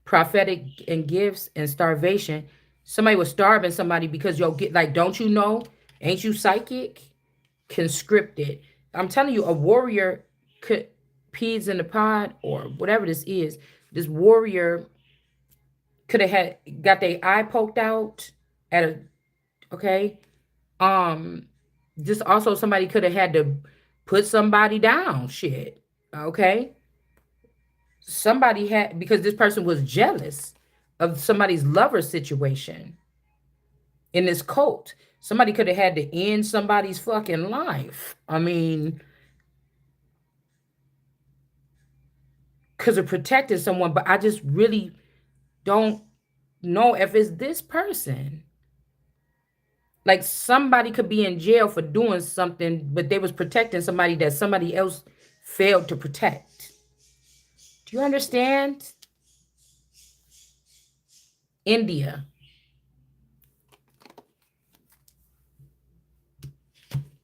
prophetic and gifts and starvation. Somebody was starving somebody because you'll get like, don't you know? Ain't you psychic? Conscripted. I'm telling you, a warrior could peas in the pod or whatever this is. This warrior could have had got their eye poked out at a okay. Just also somebody could have had to put somebody down. Shit. Okay. Somebody had because this person was jealous of somebody's lover situation in this cult. Somebody could have had to end somebody's fucking life. I mean, because of protecting someone, but I just really don't know if it's this person. Like somebody could be in jail for doing something, but they was protecting somebody that somebody else failed to protect. Do you understand? India.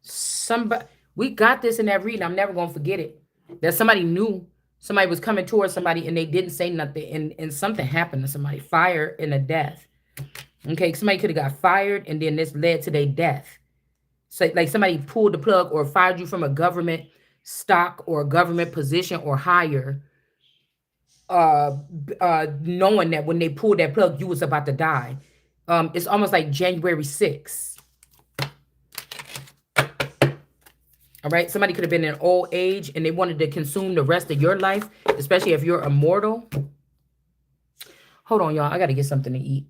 Somebody, we got this in that reading. I'm never gonna forget it. That somebody knew somebody was coming towards somebody and they didn't say nothing, and something happened to somebody, fire and a death. Okay, somebody could have got fired and then this led to their death. So like somebody pulled the plug or fired you from a government stock or a government position or higher, knowing that when they pulled that plug, you was about to die. It's almost like January 6th. All right. Somebody could have been in old age and they wanted to consume the rest of your life, especially if you're immortal. Hold on, y'all. I got to get something to eat.